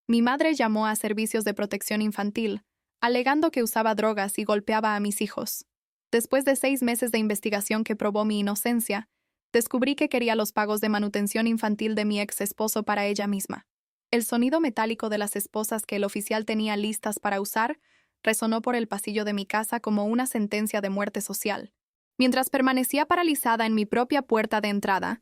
Mi madre llamó a servicios de protección infantil, alegando que usaba drogas y golpeaba a mis hijos. Después de 6 meses de investigación que probó mi inocencia, descubrí que quería los pagos de manutención infantil de mi ex esposo para ella misma. El sonido metálico de las esposas que el oficial tenía listas para usar resonó por el pasillo de mi casa como una sentencia de muerte social. Mientras permanecía paralizada en mi propia puerta de entrada,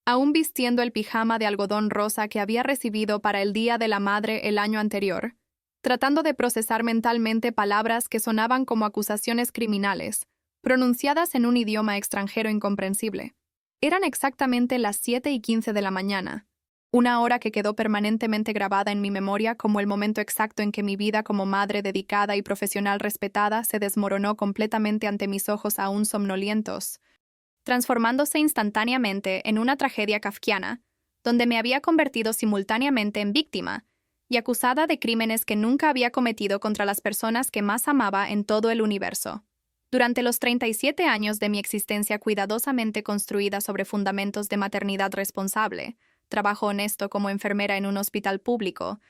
aún vistiendo el pijama de algodón rosa que había recibido para el Día de la Madre el año anterior, tratando de procesar mentalmente palabras que sonaban como acusaciones criminales, pronunciadas en un idioma extranjero incomprensible. Eran exactamente las 7:15 de la mañana, una hora que quedó permanentemente grabada en mi memoria como el momento exacto en que mi vida como madre dedicada y profesional respetada se desmoronó completamente ante mis ojos aún somnolientos, transformándose instantáneamente en una tragedia kafkiana, donde me había convertido simultáneamente en víctima y acusada de crímenes que nunca había cometido contra las personas que más amaba en todo el universo. Durante los 37 años de mi existencia cuidadosamente construida sobre fundamentos de maternidad responsable, trabajo honesto como enfermera en un hospital público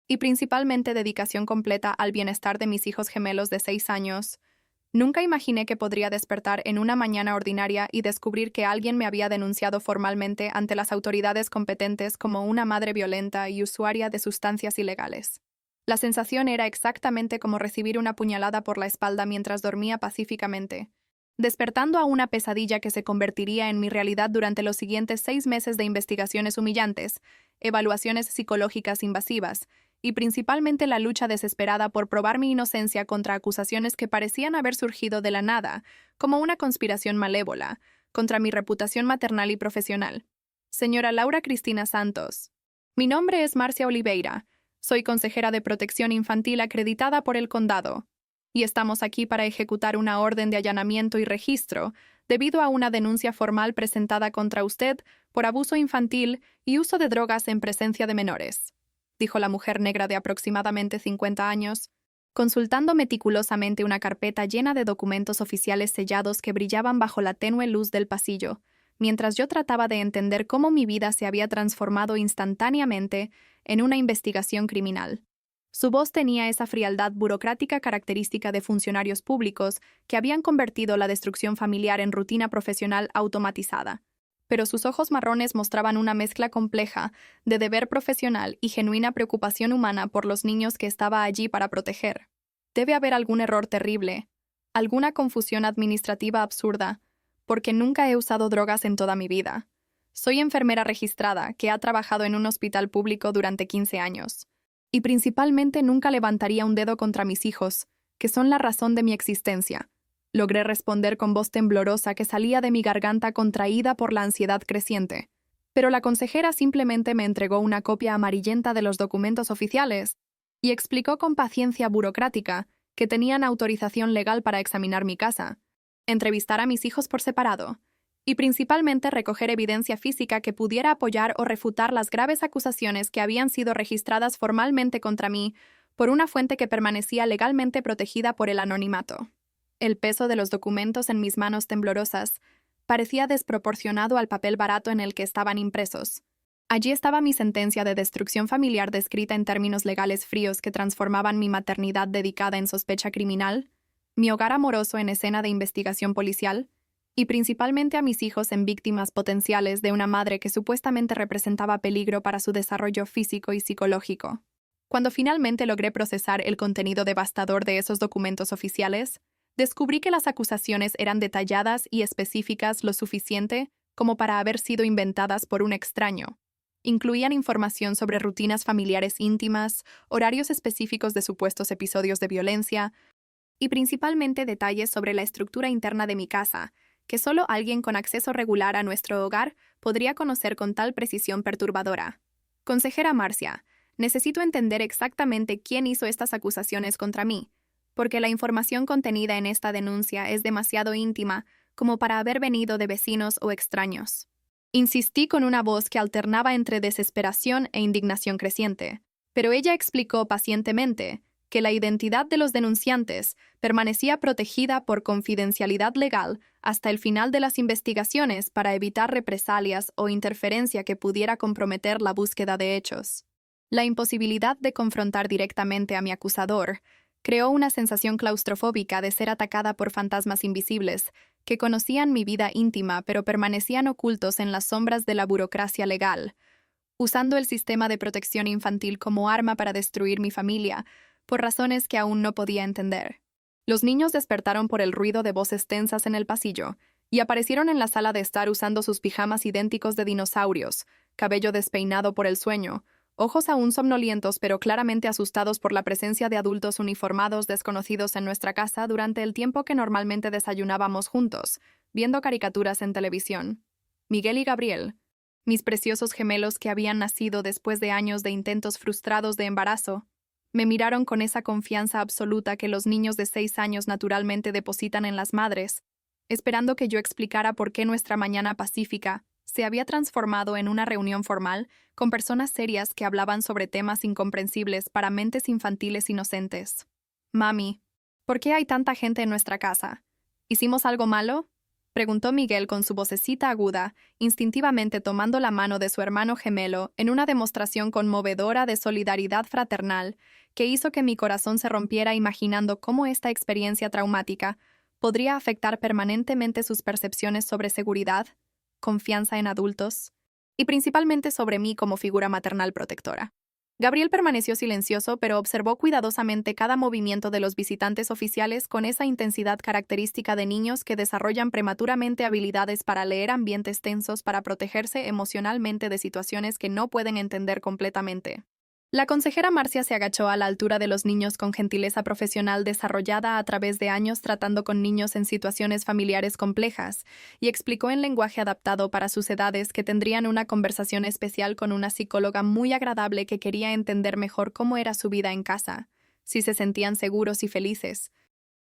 y principalmente dedicación completa al bienestar de mis hijos gemelos de 6 años, nunca imaginé que podría despertar en una mañana ordinaria y descubrir que alguien me había denunciado formalmente ante las autoridades competentes como una madre violenta y usuaria de sustancias ilegales. La sensación era exactamente como recibir una puñalada por la espalda mientras dormía pacíficamente, despertando a una pesadilla que se convertiría en mi realidad durante los siguientes 6 meses de investigaciones humillantes, evaluaciones psicológicas invasivas, y principalmente la lucha desesperada por probar mi inocencia contra acusaciones que parecían haber surgido de la nada, como una conspiración malévola, contra mi reputación maternal y profesional. Señora Laura Cristina Santos. Mi nombre es Marcia Oliveira. Soy consejera de protección infantil acreditada por el condado, y estamos aquí para ejecutar una orden de allanamiento y registro debido a una denuncia formal presentada contra usted por abuso infantil y uso de drogas en presencia de menores, dijo la mujer negra de aproximadamente 50 años, consultando meticulosamente una carpeta llena de documentos oficiales sellados que brillaban bajo la tenue luz del pasillo, mientras yo trataba de entender cómo mi vida se había transformado instantáneamente en una investigación criminal. Su voz tenía esa frialdad burocrática característica de funcionarios públicos que habían convertido la destrucción familiar en rutina profesional automatizada. Pero sus ojos marrones mostraban una mezcla compleja de deber profesional y genuina preocupación humana por los niños que estaba allí para proteger. Debe haber algún error terrible, alguna confusión administrativa absurda, porque nunca he usado drogas en toda mi vida. Soy enfermera registrada que ha trabajado en un hospital público durante 15 años. Y principalmente nunca levantaría un dedo contra mis hijos, que son la razón de mi existencia. Logré responder con voz temblorosa que salía de mi garganta contraída por la ansiedad creciente. Pero la consejera simplemente me entregó una copia amarillenta de los documentos oficiales y explicó con paciencia burocrática que tenían autorización legal para examinar mi casa, entrevistar a mis hijos por separado y principalmente recoger evidencia física que pudiera apoyar o refutar las graves acusaciones que habían sido registradas formalmente contra mí por una fuente que permanecía legalmente protegida por el anonimato. El peso de los documentos en mis manos temblorosas parecía desproporcionado al papel barato en el que estaban impresos. Allí estaba mi sentencia de destrucción familiar descrita en términos legales fríos que transformaban mi maternidad dedicada en sospecha criminal, mi hogar amoroso en escena de investigación policial, y principalmente a mis hijos en víctimas potenciales de una madre que supuestamente representaba peligro para su desarrollo físico y psicológico. Cuando finalmente logré procesar el contenido devastador de esos documentos oficiales, descubrí que las acusaciones eran detalladas y específicas lo suficiente como para haber sido inventadas por un extraño. Incluían información sobre rutinas familiares íntimas, horarios específicos de supuestos episodios de violencia y principalmente detalles sobre la estructura interna de mi casa, que solo alguien con acceso regular a nuestro hogar podría conocer con tal precisión perturbadora. Consejera Marcia, necesito entender exactamente quién hizo estas acusaciones contra mí, porque la información contenida en esta denuncia es demasiado íntima como para haber venido de vecinos o extraños. Insistí con una voz que alternaba entre desesperación e indignación creciente, pero ella explicó pacientemente que la identidad de los denunciantes permanecía protegida por confidencialidad legal hasta el final de las investigaciones para evitar represalias o interferencia que pudiera comprometer la búsqueda de hechos. La imposibilidad de confrontar directamente a mi acusador creó una sensación claustrofóbica de ser atacada por fantasmas invisibles que conocían mi vida íntima pero permanecían ocultos en las sombras de la burocracia legal, usando el sistema de protección infantil como arma para destruir mi familia, por razones que aún no podía entender. Los niños despertaron por el ruido de voces tensas en el pasillo y aparecieron en la sala de estar usando sus pijamas idénticos de dinosaurios, cabello despeinado por el sueño, ojos aún somnolientos pero claramente asustados por la presencia de adultos uniformados desconocidos en nuestra casa durante el tiempo que normalmente desayunábamos juntos, viendo caricaturas en televisión. Miguel y Gabriel, mis preciosos gemelos que habían nacido después de años de intentos frustrados de embarazo, me miraron con esa confianza absoluta que los niños de 6 años naturalmente depositan en las madres, esperando que yo explicara por qué nuestra mañana pacífica se había transformado en una reunión formal con personas serias que hablaban sobre temas incomprensibles para mentes infantiles inocentes. Mami, ¿por qué hay tanta gente en nuestra casa? ¿Hicimos algo malo?, preguntó Miguel con su vocecita aguda, instintivamente tomando la mano de su hermano gemelo en una demostración conmovedora de solidaridad fraternal que hizo que mi corazón se rompiera imaginando cómo esta experiencia traumática podría afectar permanentemente sus percepciones sobre seguridad, confianza en adultos y principalmente sobre mí como figura maternal protectora. Gabriel permaneció silencioso, pero observó cuidadosamente cada movimiento de los visitantes oficiales con esa intensidad característica de niños que desarrollan prematuramente habilidades para leer ambientes tensos para protegerse emocionalmente de situaciones que no pueden entender completamente. La consejera Marcia se agachó a la altura de los niños con gentileza profesional desarrollada a través de años tratando con niños en situaciones familiares complejas y explicó en lenguaje adaptado para sus edades que tendrían una conversación especial con una psicóloga muy agradable que quería entender mejor cómo era su vida en casa, si se sentían seguros y felices,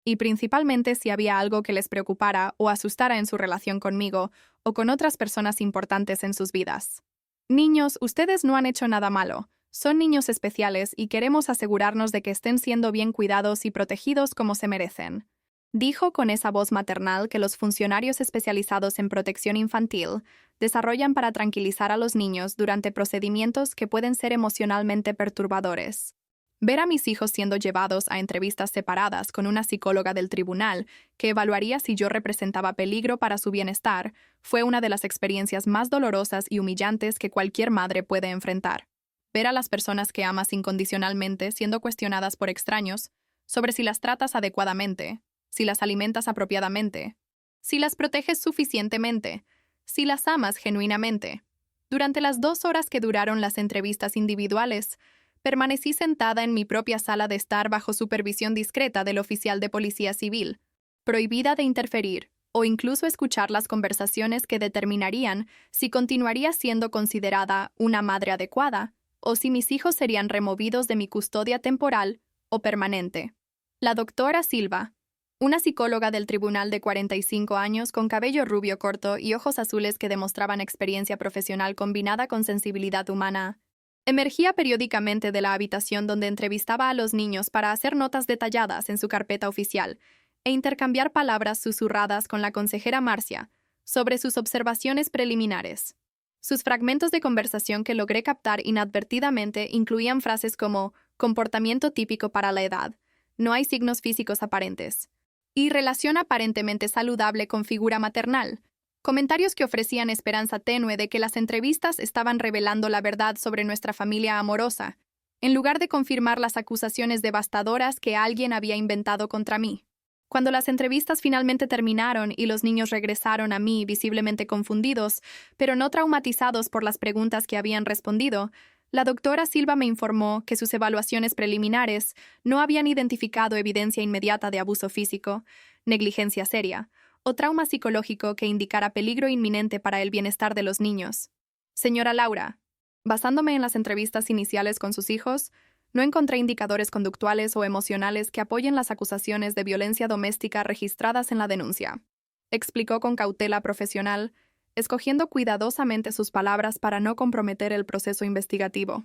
y principalmente si había algo que les preocupara o asustara en su relación conmigo o con otras personas importantes en sus vidas. Niños, ustedes no han hecho nada malo. Son niños especiales y queremos asegurarnos de que estén siendo bien cuidados y protegidos como se merecen, dijo con esa voz maternal que los funcionarios especializados en protección infantil desarrollan para tranquilizar a los niños durante procedimientos que pueden ser emocionalmente perturbadores. Ver a mis hijos siendo llevados a entrevistas separadas con una psicóloga del tribunal que evaluaría si yo representaba peligro para su bienestar fue una de las experiencias más dolorosas y humillantes que cualquier madre puede enfrentar. Ver a las personas que amas incondicionalmente siendo cuestionadas por extraños sobre si las tratas adecuadamente, si las alimentas apropiadamente, si las proteges suficientemente, si las amas genuinamente. Durante las 2 horas que duraron las entrevistas individuales, permanecí sentada en mi propia sala de estar bajo supervisión discreta del oficial de policía civil, prohibida de interferir o incluso escuchar las conversaciones que determinarían si continuaría siendo considerada una madre adecuada o si mis hijos serían removidos de mi custodia temporal o permanente. La doctora Silva, una psicóloga del tribunal de 45 años con cabello rubio corto y ojos azules que demostraban experiencia profesional combinada con sensibilidad humana, emergía periódicamente de la habitación donde entrevistaba a los niños para hacer notas detalladas en su carpeta oficial e intercambiar palabras susurradas con la consejera Marcia sobre sus observaciones preliminares. Sus fragmentos de conversación que logré captar inadvertidamente incluían frases como comportamiento típico para la edad, no hay signos físicos aparentes, y relación aparentemente saludable con figura maternal, comentarios que ofrecían esperanza tenue de que las entrevistas estaban revelando la verdad sobre nuestra familia amorosa, en lugar de confirmar las acusaciones devastadoras que alguien había inventado contra mí. Cuando las entrevistas finalmente terminaron y los niños regresaron a mí visiblemente confundidos, pero no traumatizados por las preguntas que habían respondido, la doctora Silva me informó que sus evaluaciones preliminares no habían identificado evidencia inmediata de abuso físico, negligencia seria o trauma psicológico que indicara peligro inminente para el bienestar de los niños. Señora Laura, basándome en las entrevistas iniciales con sus hijos, no encontré indicadores conductuales o emocionales que apoyen las acusaciones de violencia doméstica registradas en la denuncia, explicó con cautela profesional, escogiendo cuidadosamente sus palabras para no comprometer el proceso investigativo.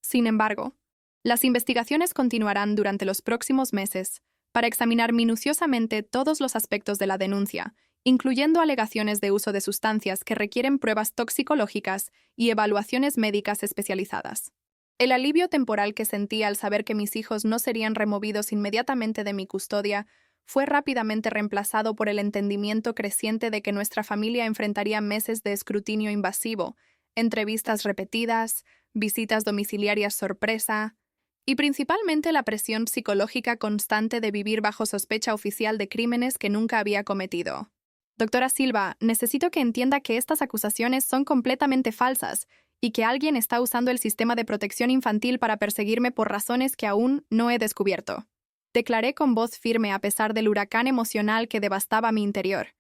Sin embargo, las investigaciones continuarán durante los próximos meses para examinar minuciosamente todos los aspectos de la denuncia, incluyendo alegaciones de uso de sustancias que requieren pruebas toxicológicas y evaluaciones médicas especializadas. El alivio temporal que sentí al saber que mis hijos no serían removidos inmediatamente de mi custodia fue rápidamente reemplazado por el entendimiento creciente de que nuestra familia enfrentaría meses de escrutinio invasivo, entrevistas repetidas, visitas domiciliarias sorpresa y principalmente la presión psicológica constante de vivir bajo sospecha oficial de crímenes que nunca había cometido. Doctora Silva, necesito que entienda que estas acusaciones son completamente falsas y que alguien está usando el sistema de protección infantil para perseguirme por razones que aún no he descubierto. Declaré con voz firme a pesar del huracán emocional que devastaba mi interior,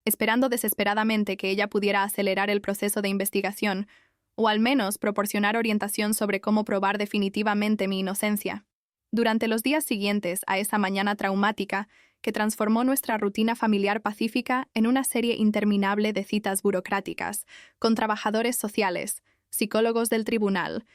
esperando desesperadamente que ella pudiera acelerar el proceso de investigación o al menos proporcionar orientación sobre cómo probar definitivamente mi inocencia. Durante los días siguientes a esa mañana traumática que transformó nuestra rutina familiar pacífica en una serie interminable de citas burocráticas, con trabajadores sociales, psicólogos del tribunal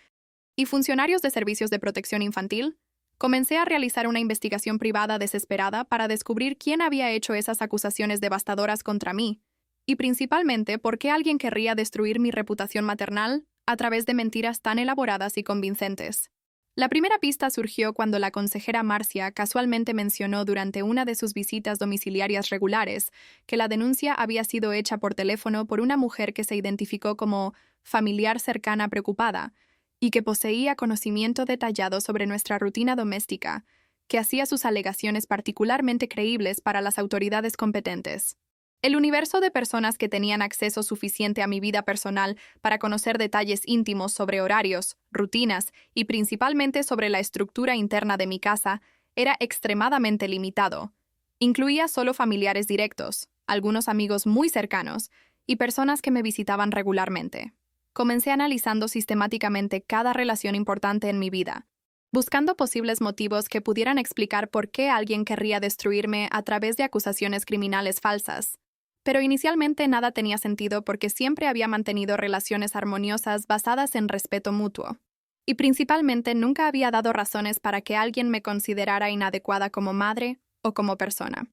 y funcionarios de servicios de protección infantil, comencé a realizar una investigación privada desesperada para descubrir quién había hecho esas acusaciones devastadoras contra mí, y principalmente por qué alguien querría destruir mi reputación maternal a través de mentiras tan elaboradas y convincentes. La primera pista surgió cuando la consejera Marcia casualmente mencionó durante una de sus visitas domiciliarias regulares que la denuncia había sido hecha por teléfono por una mujer que se identificó como familiar cercana preocupada y que poseía conocimiento detallado sobre nuestra rutina doméstica, que hacía sus alegaciones particularmente creíbles para las autoridades competentes. El universo de personas que tenían acceso suficiente a mi vida personal para conocer detalles íntimos sobre horarios, rutinas y principalmente sobre la estructura interna de mi casa era extremadamente limitado. Incluía solo familiares directos, algunos amigos muy cercanos y personas que me visitaban regularmente. Comencé analizando sistemáticamente cada relación importante en mi vida, buscando posibles motivos que pudieran explicar por qué alguien querría destruirme a través de acusaciones criminales falsas. Pero inicialmente nada tenía sentido porque siempre había mantenido relaciones armoniosas basadas en respeto mutuo. Y principalmente nunca había dado razones para que alguien me considerara inadecuada como madre o como persona.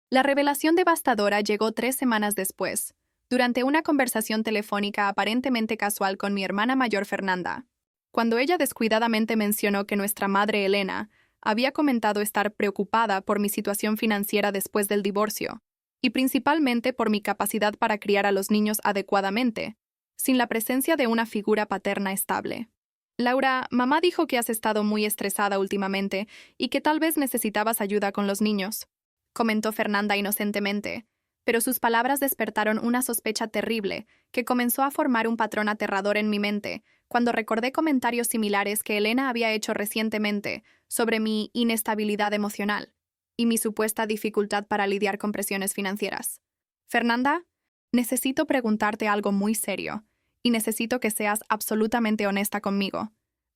La revelación devastadora llegó 3 semanas después, durante una conversación telefónica aparentemente casual con mi hermana mayor Fernanda, cuando ella descuidadamente mencionó que nuestra madre Elena había comentado estar preocupada por mi situación financiera después del divorcio, y principalmente por mi capacidad para criar a los niños adecuadamente, sin la presencia de una figura paterna estable. Laura, mamá dijo que has estado muy estresada últimamente y que tal vez necesitabas ayuda con los niños, comentó Fernanda inocentemente, pero sus palabras despertaron una sospecha terrible que comenzó a formar un patrón aterrador en mi mente cuando recordé comentarios similares que Elena había hecho recientemente sobre mi inestabilidad emocional y mi supuesta dificultad para lidiar con presiones financieras. Fernanda, necesito preguntarte algo muy serio, y necesito que seas absolutamente honesta conmigo,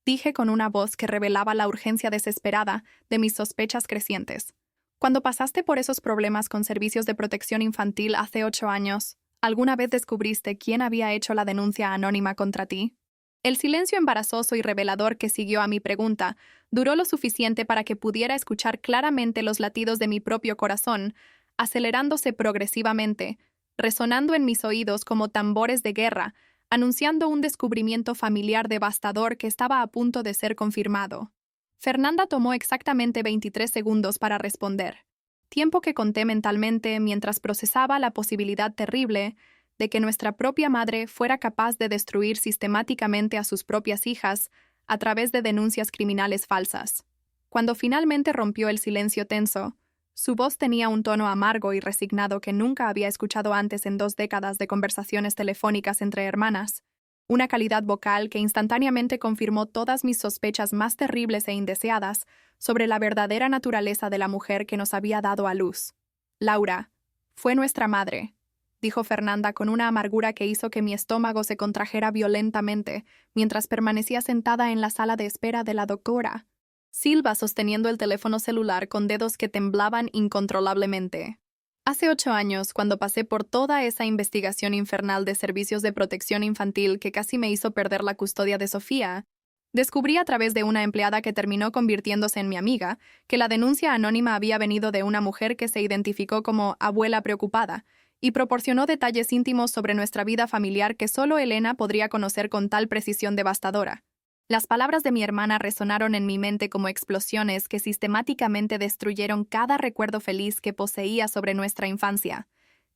dije con una voz que revelaba la urgencia desesperada de mis sospechas crecientes. Cuando pasaste por esos problemas con servicios de protección infantil hace 8 años, ¿alguna vez descubriste quién había hecho la denuncia anónima contra ti? El silencio embarazoso y revelador que siguió a mi pregunta duró lo suficiente para que pudiera escuchar claramente los latidos de mi propio corazón, acelerándose progresivamente, resonando en mis oídos como tambores de guerra, anunciando un descubrimiento familiar devastador que estaba a punto de ser confirmado. Fernanda tomó exactamente 23 segundos para responder, tiempo que conté mentalmente mientras procesaba la posibilidad terrible de que nuestra propia madre fuera capaz de destruir sistemáticamente a sus propias hijas a través de denuncias criminales falsas. Cuando finalmente rompió el silencio tenso, su voz tenía un tono amargo y resignado que nunca había escuchado antes en 2 décadas de conversaciones telefónicas entre hermanas, una calidad vocal que instantáneamente confirmó todas mis sospechas más terribles e indeseadas sobre la verdadera naturaleza de la mujer que nos había dado a luz. Laura, fue nuestra madre, dijo Fernanda con una amargura que hizo que mi estómago se contrajera violentamente mientras permanecía sentada en la sala de espera de la doctora Silva sosteniendo el teléfono celular con dedos que temblaban incontrolablemente. Hace 8 años, cuando pasé por toda esa investigación infernal de servicios de protección infantil que casi me hizo perder la custodia de Sofía, descubrí a través de una empleada que terminó convirtiéndose en mi amiga que la denuncia anónima había venido de una mujer que se identificó como abuela preocupada y proporcionó detalles íntimos sobre nuestra vida familiar que solo Elena podría conocer con tal precisión devastadora. Las palabras de mi hermana resonaron en mi mente como explosiones que sistemáticamente destruyeron cada recuerdo feliz que poseía sobre nuestra infancia,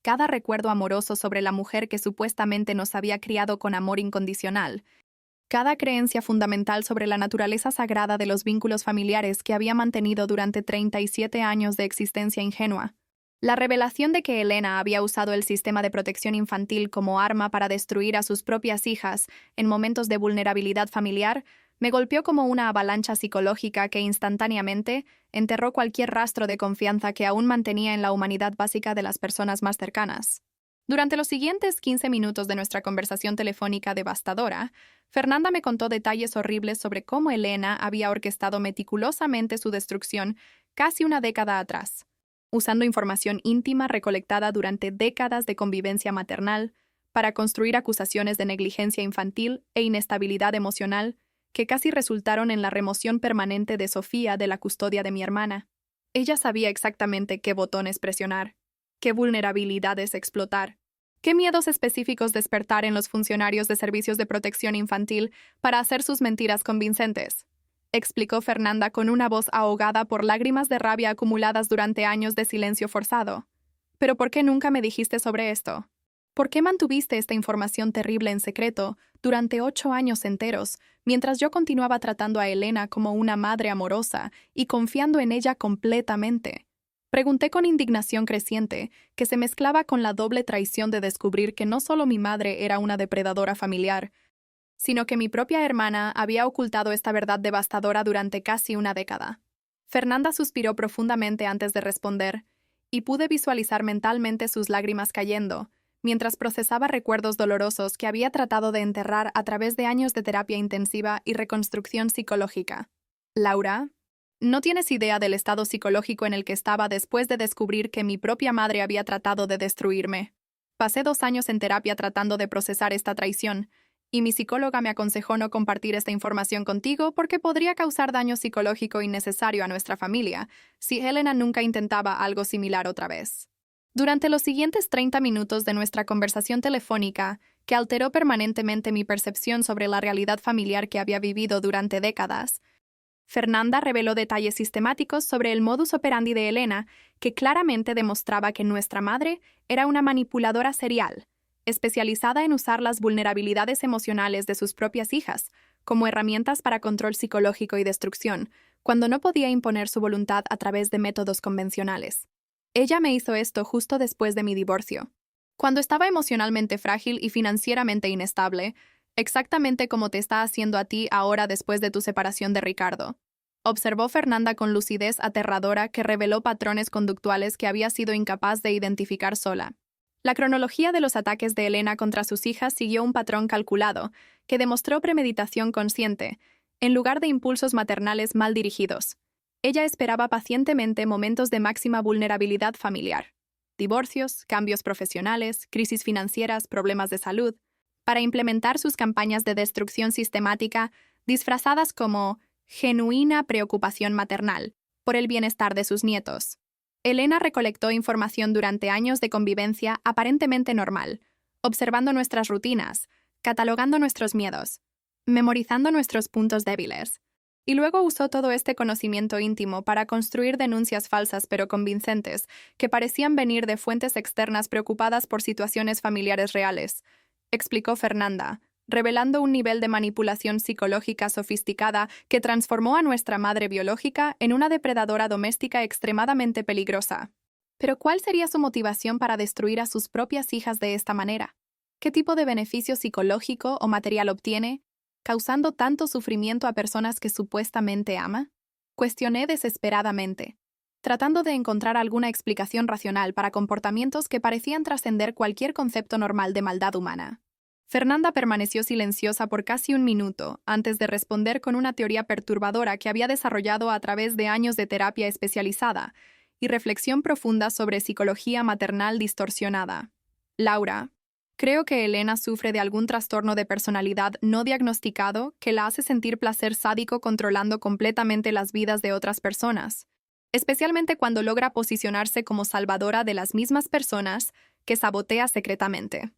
cada recuerdo amoroso sobre la mujer que supuestamente nos había criado con amor incondicional, cada creencia fundamental sobre la naturaleza sagrada de los vínculos familiares que había mantenido durante 37 años de existencia ingenua. La revelación de que Elena había usado el sistema de protección infantil como arma para destruir a sus propias hijas en momentos de vulnerabilidad familiar me golpeó como una avalancha psicológica que instantáneamente enterró cualquier rastro de confianza que aún mantenía en la humanidad básica de las personas más cercanas. Durante los siguientes 15 minutos de nuestra conversación telefónica devastadora, Fernanda me contó detalles horribles sobre cómo Elena había orquestado meticulosamente su destrucción casi una década atrás, usando información íntima recolectada durante décadas de convivencia maternal para construir acusaciones de negligencia infantil e inestabilidad emocional que casi resultaron en la remoción permanente de Sofía de la custodia de mi hermana. Ella sabía exactamente qué botones presionar, qué vulnerabilidades explotar, qué miedos específicos despertar en los funcionarios de servicios de protección infantil para hacer sus mentiras convincentes, explicó Fernanda con una voz ahogada por lágrimas de rabia acumuladas durante años de silencio forzado. ¿Pero por qué nunca me dijiste sobre esto? ¿Por qué mantuviste esta información terrible en secreto durante 8 años enteros, mientras yo continuaba tratando a Elena como una madre amorosa y confiando en ella completamente? Pregunté con indignación creciente, que se mezclaba con la doble traición de descubrir que no solo mi madre era una depredadora familiar, sino que mi propia hermana había ocultado esta verdad devastadora durante casi una década. Fernanda suspiró profundamente antes de responder, y pude visualizar mentalmente sus lágrimas cayendo, mientras procesaba recuerdos dolorosos que había tratado de enterrar a través de años de terapia intensiva y reconstrucción psicológica. Laura, no tienes idea del estado psicológico en el que estaba después de descubrir que mi propia madre había tratado de destruirme. Pasé 2 años en terapia tratando de procesar esta traición, y mi psicóloga me aconsejó no compartir esta información contigo porque podría causar daño psicológico innecesario a nuestra familia si Helena nunca intentaba algo similar otra vez. Durante los siguientes 30 minutos de nuestra conversación telefónica, que alteró permanentemente mi percepción sobre la realidad familiar que había vivido durante décadas, Fernanda reveló detalles sistemáticos sobre el modus operandi de Elena que claramente demostraba que nuestra madre era una manipuladora serial, especializada en usar las vulnerabilidades emocionales de sus propias hijas como herramientas para control psicológico y destrucción, cuando no podía imponer su voluntad a través de métodos convencionales. Ella me hizo esto justo después de mi divorcio, cuando estaba emocionalmente frágil y financieramente inestable, exactamente como te está haciendo a ti ahora después de tu separación de Ricardo. Observó Fernanda con lucidez aterradora que reveló patrones conductuales que había sido incapaz de identificar sola. La cronología de los ataques de Elena contra sus hijas siguió un patrón calculado, que demostró premeditación consciente, en lugar de impulsos maternales mal dirigidos. Ella esperaba pacientemente momentos de máxima vulnerabilidad familiar, divorcios, cambios profesionales, crisis financieras, problemas de salud, para implementar sus campañas de destrucción sistemática disfrazadas como genuina preocupación maternal por el bienestar de sus nietos. Elena recolectó información durante años de convivencia aparentemente normal, observando nuestras rutinas, catalogando nuestros miedos, memorizando nuestros puntos débiles, y luego usó todo este conocimiento íntimo para construir denuncias falsas pero convincentes que parecían venir de fuentes externas preocupadas por situaciones familiares reales, explicó Fernanda, revelando un nivel de manipulación psicológica sofisticada que transformó a nuestra madre biológica en una depredadora doméstica extremadamente peligrosa. Pero ¿cuál sería su motivación para destruir a sus propias hijas de esta manera? ¿Qué tipo de beneficio psicológico o material obtiene, causando tanto sufrimiento a personas que supuestamente ama? Cuestioné desesperadamente, tratando de encontrar alguna explicación racional para comportamientos que parecían trascender cualquier concepto normal de maldad humana. Fernanda permaneció silenciosa por casi 1 minuto antes de responder con una teoría perturbadora que había desarrollado a través de años de terapia especializada y reflexión profunda sobre psicología maternal distorsionada. Laura, creo que Elena sufre de algún trastorno de personalidad no diagnosticado que la hace sentir placer sádico controlando completamente las vidas de otras personas, especialmente cuando logra posicionarse como salvadora de las mismas personas que sabotea secretamente.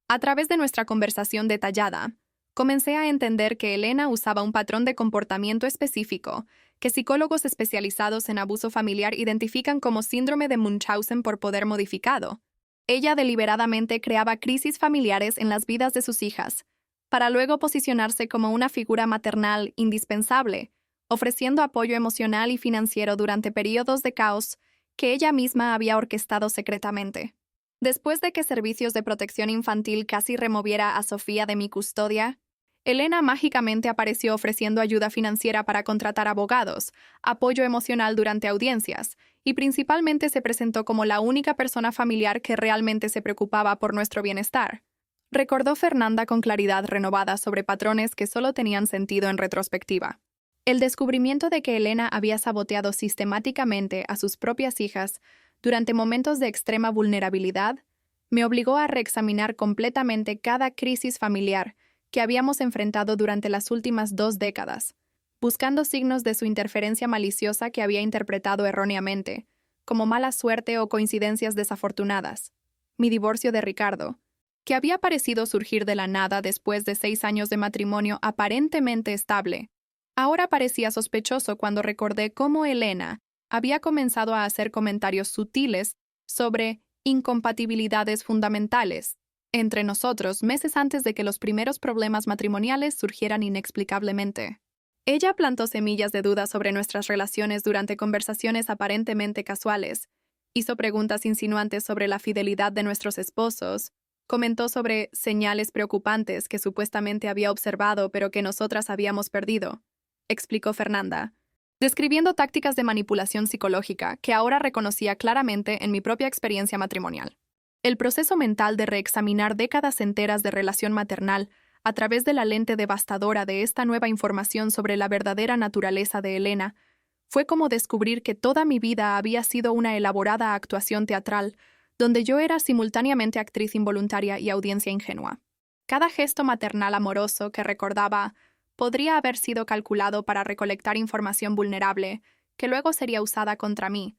A través de nuestra conversación detallada, Comencé a entender que Elena usaba un patrón de comportamiento específico, que psicólogos especializados en abuso familiar identifican como síndrome de Munchausen por poder modificado. Ella deliberadamente creaba crisis familiares en las vidas de sus hijas, para luego posicionarse como una figura maternal indispensable, ofreciendo apoyo emocional y financiero durante periodos de caos que ella misma había orquestado secretamente. Después de que Servicios de Protección Infantil casi removiera a Sofía de mi custodia, Elena mágicamente apareció ofreciendo ayuda financiera para contratar abogados, apoyo emocional durante audiencias, y principalmente se presentó como la única persona familiar que realmente se preocupaba por nuestro bienestar. Recordó Fernanda con claridad renovada sobre patrones que solo tenían sentido en retrospectiva. El descubrimiento de que Elena había saboteado sistemáticamente a sus propias hijas durante momentos de extrema vulnerabilidad me obligó a reexaminar completamente cada crisis familiar que habíamos enfrentado durante las últimas 2 décadas, buscando signos de su interferencia maliciosa que había interpretado erróneamente, como mala suerte o coincidencias desafortunadas. Mi divorcio de Ricardo, que había parecido surgir de la nada después de 6 años de matrimonio aparentemente estable, ahora parecía sospechoso cuando recordé cómo Elena había comenzado a hacer comentarios sutiles sobre incompatibilidades fundamentales entre nosotros meses antes de que los primeros problemas matrimoniales surgieran inexplicablemente. Ella plantó semillas de duda sobre nuestras relaciones durante conversaciones aparentemente casuales, hizo preguntas insinuantes sobre la fidelidad de nuestros esposos, comentó sobre señales preocupantes que supuestamente había observado pero que nosotras habíamos perdido, explicó Fernanda, describiendo tácticas de manipulación psicológica que ahora reconocía claramente en mi propia experiencia matrimonial. El proceso mental de reexaminar décadas enteras de relación maternal a través de la lente devastadora de esta nueva información sobre la verdadera naturaleza de Elena fue como descubrir que toda mi vida había sido una elaborada actuación teatral, donde yo era simultáneamente actriz involuntaria y audiencia ingenua. Cada gesto maternal amoroso que recordaba podría haber sido calculado para recolectar información vulnerable, que luego sería usada contra mí.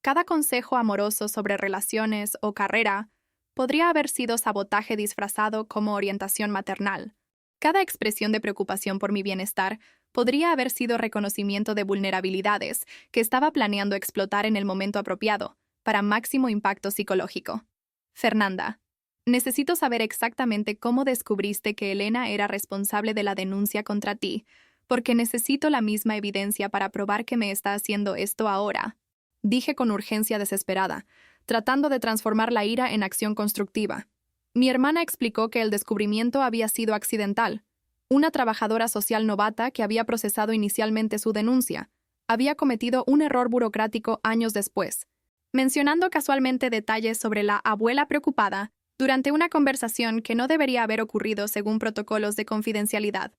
Cada consejo amoroso sobre relaciones o carrera podría haber sido sabotaje disfrazado como orientación maternal. Cada expresión de preocupación por mi bienestar podría haber sido reconocimiento de vulnerabilidades que estaba planeando explotar en el momento apropiado, para máximo impacto psicológico. Fernanda, necesito saber exactamente cómo descubriste que Elena era responsable de la denuncia contra ti, porque necesito la misma evidencia para probar que me está haciendo esto ahora. Dije con urgencia desesperada, tratando de transformar la ira en acción constructiva. Mi hermana explicó que el descubrimiento había sido accidental. Una trabajadora social novata que había procesado inicialmente su denuncia había cometido un error burocrático años después, mencionando casualmente detalles sobre la abuela preocupada durante una conversación que no debería haber ocurrido según protocolos de confidencialidad.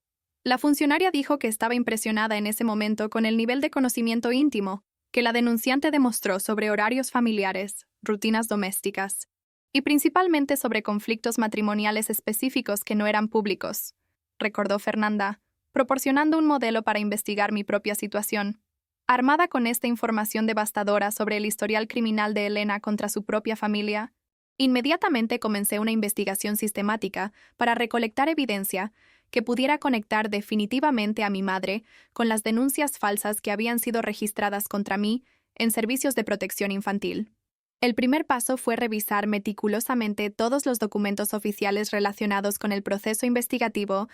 La funcionaria dijo que estaba impresionada en ese momento con el nivel de conocimiento íntimo que la denunciante demostró sobre horarios familiares, rutinas domésticas, y principalmente sobre conflictos matrimoniales específicos que no eran públicos, recordó Fernanda, proporcionando un modelo para investigar mi propia situación. Armada con esta información devastadora sobre el historial criminal de Elena contra su propia familia, inmediatamente comencé una investigación sistemática para recolectar evidencia que pudiera conectar definitivamente a mi madre con las denuncias falsas que habían sido registradas contra mí en Servicios de Protección Infantil. El primer paso fue revisar meticulosamente todos los documentos oficiales relacionados con el proceso investigativo,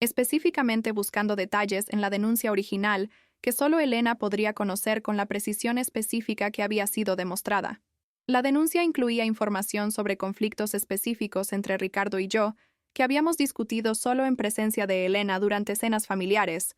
específicamente buscando detalles en la denuncia original que solo Elena podría conocer con la precisión específica que había sido demostrada. La denuncia incluía información sobre conflictos específicos entre Ricardo y yo, que habíamos discutido solo en presencia de Elena durante cenas familiares,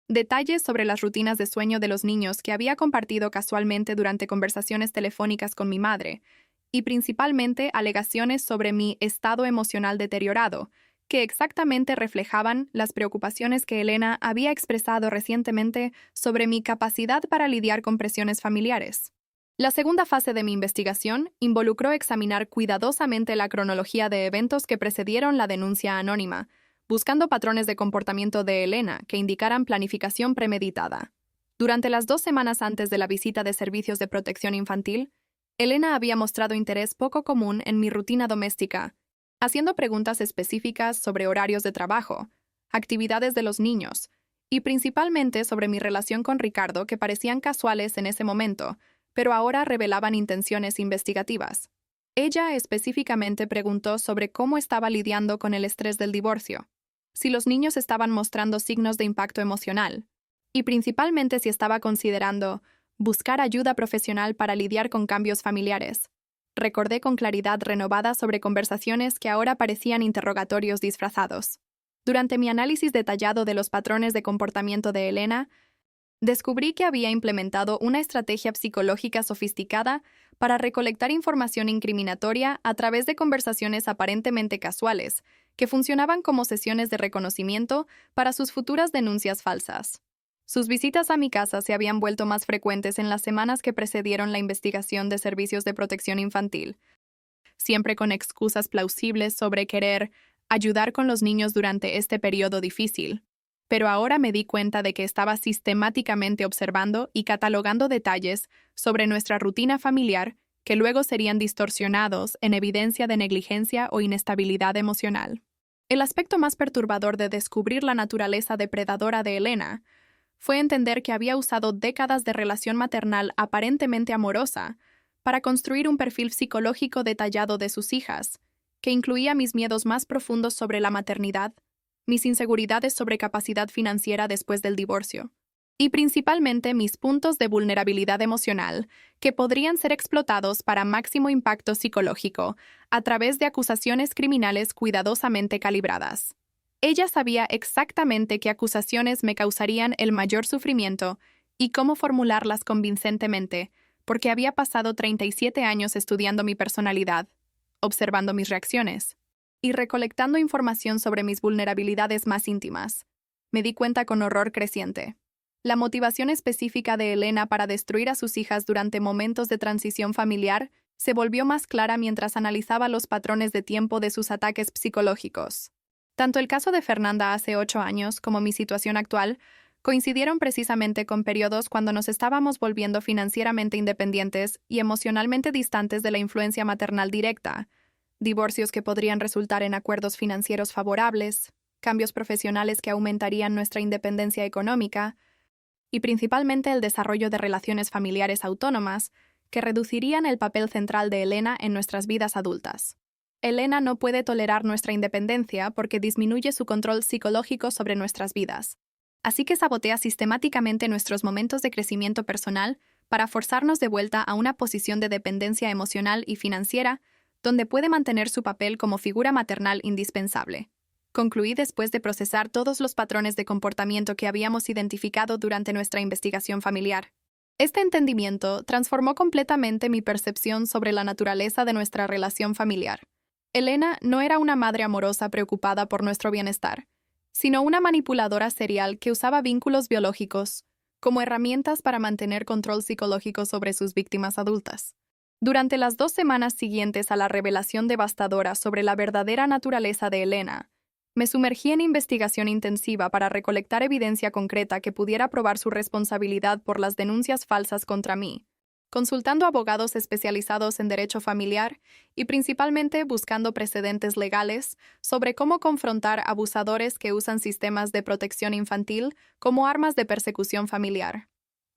detalles sobre las rutinas de sueño de los niños que había compartido casualmente durante conversaciones telefónicas con mi madre, y principalmente alegaciones sobre mi estado emocional deteriorado, que exactamente reflejaban las preocupaciones que Elena había expresado recientemente sobre mi capacidad para lidiar con presiones familiares. La segunda fase de mi investigación involucró examinar cuidadosamente la cronología de eventos que precedieron la denuncia anónima, buscando patrones de comportamiento de Elena que indicaran planificación premeditada. Durante las 2 semanas antes de la visita de Servicios de Protección Infantil, Elena había mostrado interés poco común en mi rutina doméstica, haciendo preguntas específicas sobre horarios de trabajo, actividades de los niños, y principalmente sobre mi relación con Ricardo, que parecían casuales en ese momento, pero ahora revelaban intenciones investigativas. Ella específicamente preguntó sobre cómo estaba lidiando con el estrés del divorcio, si los niños estaban mostrando signos de impacto emocional, y principalmente si estaba considerando buscar ayuda profesional para lidiar con cambios familiares. Recordé con claridad renovada sobre conversaciones que ahora parecían interrogatorios disfrazados. Durante mi análisis detallado de los patrones de comportamiento de Elena, descubrí que había implementado una estrategia psicológica sofisticada para recolectar información incriminatoria a través de conversaciones aparentemente casuales, que funcionaban como sesiones de reconocimiento para sus futuras denuncias falsas. Sus visitas a mi casa se habían vuelto más frecuentes en las semanas que precedieron la investigación de servicios de protección infantil, siempre con excusas plausibles sobre querer ayudar con los niños durante este periodo difícil. Pero ahora me di cuenta de que estaba sistemáticamente observando y catalogando detalles sobre nuestra rutina familiar que luego serían distorsionados en evidencia de negligencia o inestabilidad emocional. El aspecto más perturbador de descubrir la naturaleza depredadora de Elena fue entender que había usado décadas de relación maternal aparentemente amorosa para construir un perfil psicológico detallado de sus hijas, que incluía mis miedos más profundos sobre la maternidad, mis inseguridades sobre capacidad financiera después del divorcio, y principalmente mis puntos de vulnerabilidad emocional, que podrían ser explotados para máximo impacto psicológico a través de acusaciones criminales cuidadosamente calibradas. Ella sabía exactamente qué acusaciones me causarían el mayor sufrimiento y cómo formularlas convincentemente, porque había pasado 37 años estudiando mi personalidad, observando mis reacciones y recolectando información sobre mis vulnerabilidades más íntimas. Me di cuenta con horror creciente. La motivación específica de Elena para destruir a sus hijas durante momentos de transición familiar se volvió más clara mientras analizaba los patrones de tiempo de sus ataques psicológicos. Tanto el caso de Fernanda hace 8 años como mi situación actual coincidieron precisamente con periodos cuando nos estábamos volviendo financieramente independientes y emocionalmente distantes de la influencia maternal directa, divorcios que podrían resultar en acuerdos financieros favorables, cambios profesionales que aumentarían nuestra independencia económica, y principalmente el desarrollo de relaciones familiares autónomas que reducirían el papel central de Elena en nuestras vidas adultas. Elena no puede tolerar nuestra independencia porque disminuye su control psicológico sobre nuestras vidas, así que sabotea sistemáticamente nuestros momentos de crecimiento personal para forzarnos de vuelta a una posición de dependencia emocional y financiera donde puede mantener su papel como figura maternal indispensable. Concluí después de procesar todos los patrones de comportamiento que habíamos identificado durante nuestra investigación familiar. Este entendimiento transformó completamente mi percepción sobre la naturaleza de nuestra relación familiar. Elena no era una madre amorosa preocupada por nuestro bienestar, sino una manipuladora serial que usaba vínculos biológicos como herramientas para mantener control psicológico sobre sus víctimas adultas. Durante las 2 semanas siguientes a la revelación devastadora sobre la verdadera naturaleza de Elena, me sumergí en investigación intensiva para recolectar evidencia concreta que pudiera probar su responsabilidad por las denuncias falsas contra mí, consultando abogados especializados en derecho familiar y principalmente buscando precedentes legales sobre cómo confrontar abusadores que usan sistemas de protección infantil como armas de persecución familiar.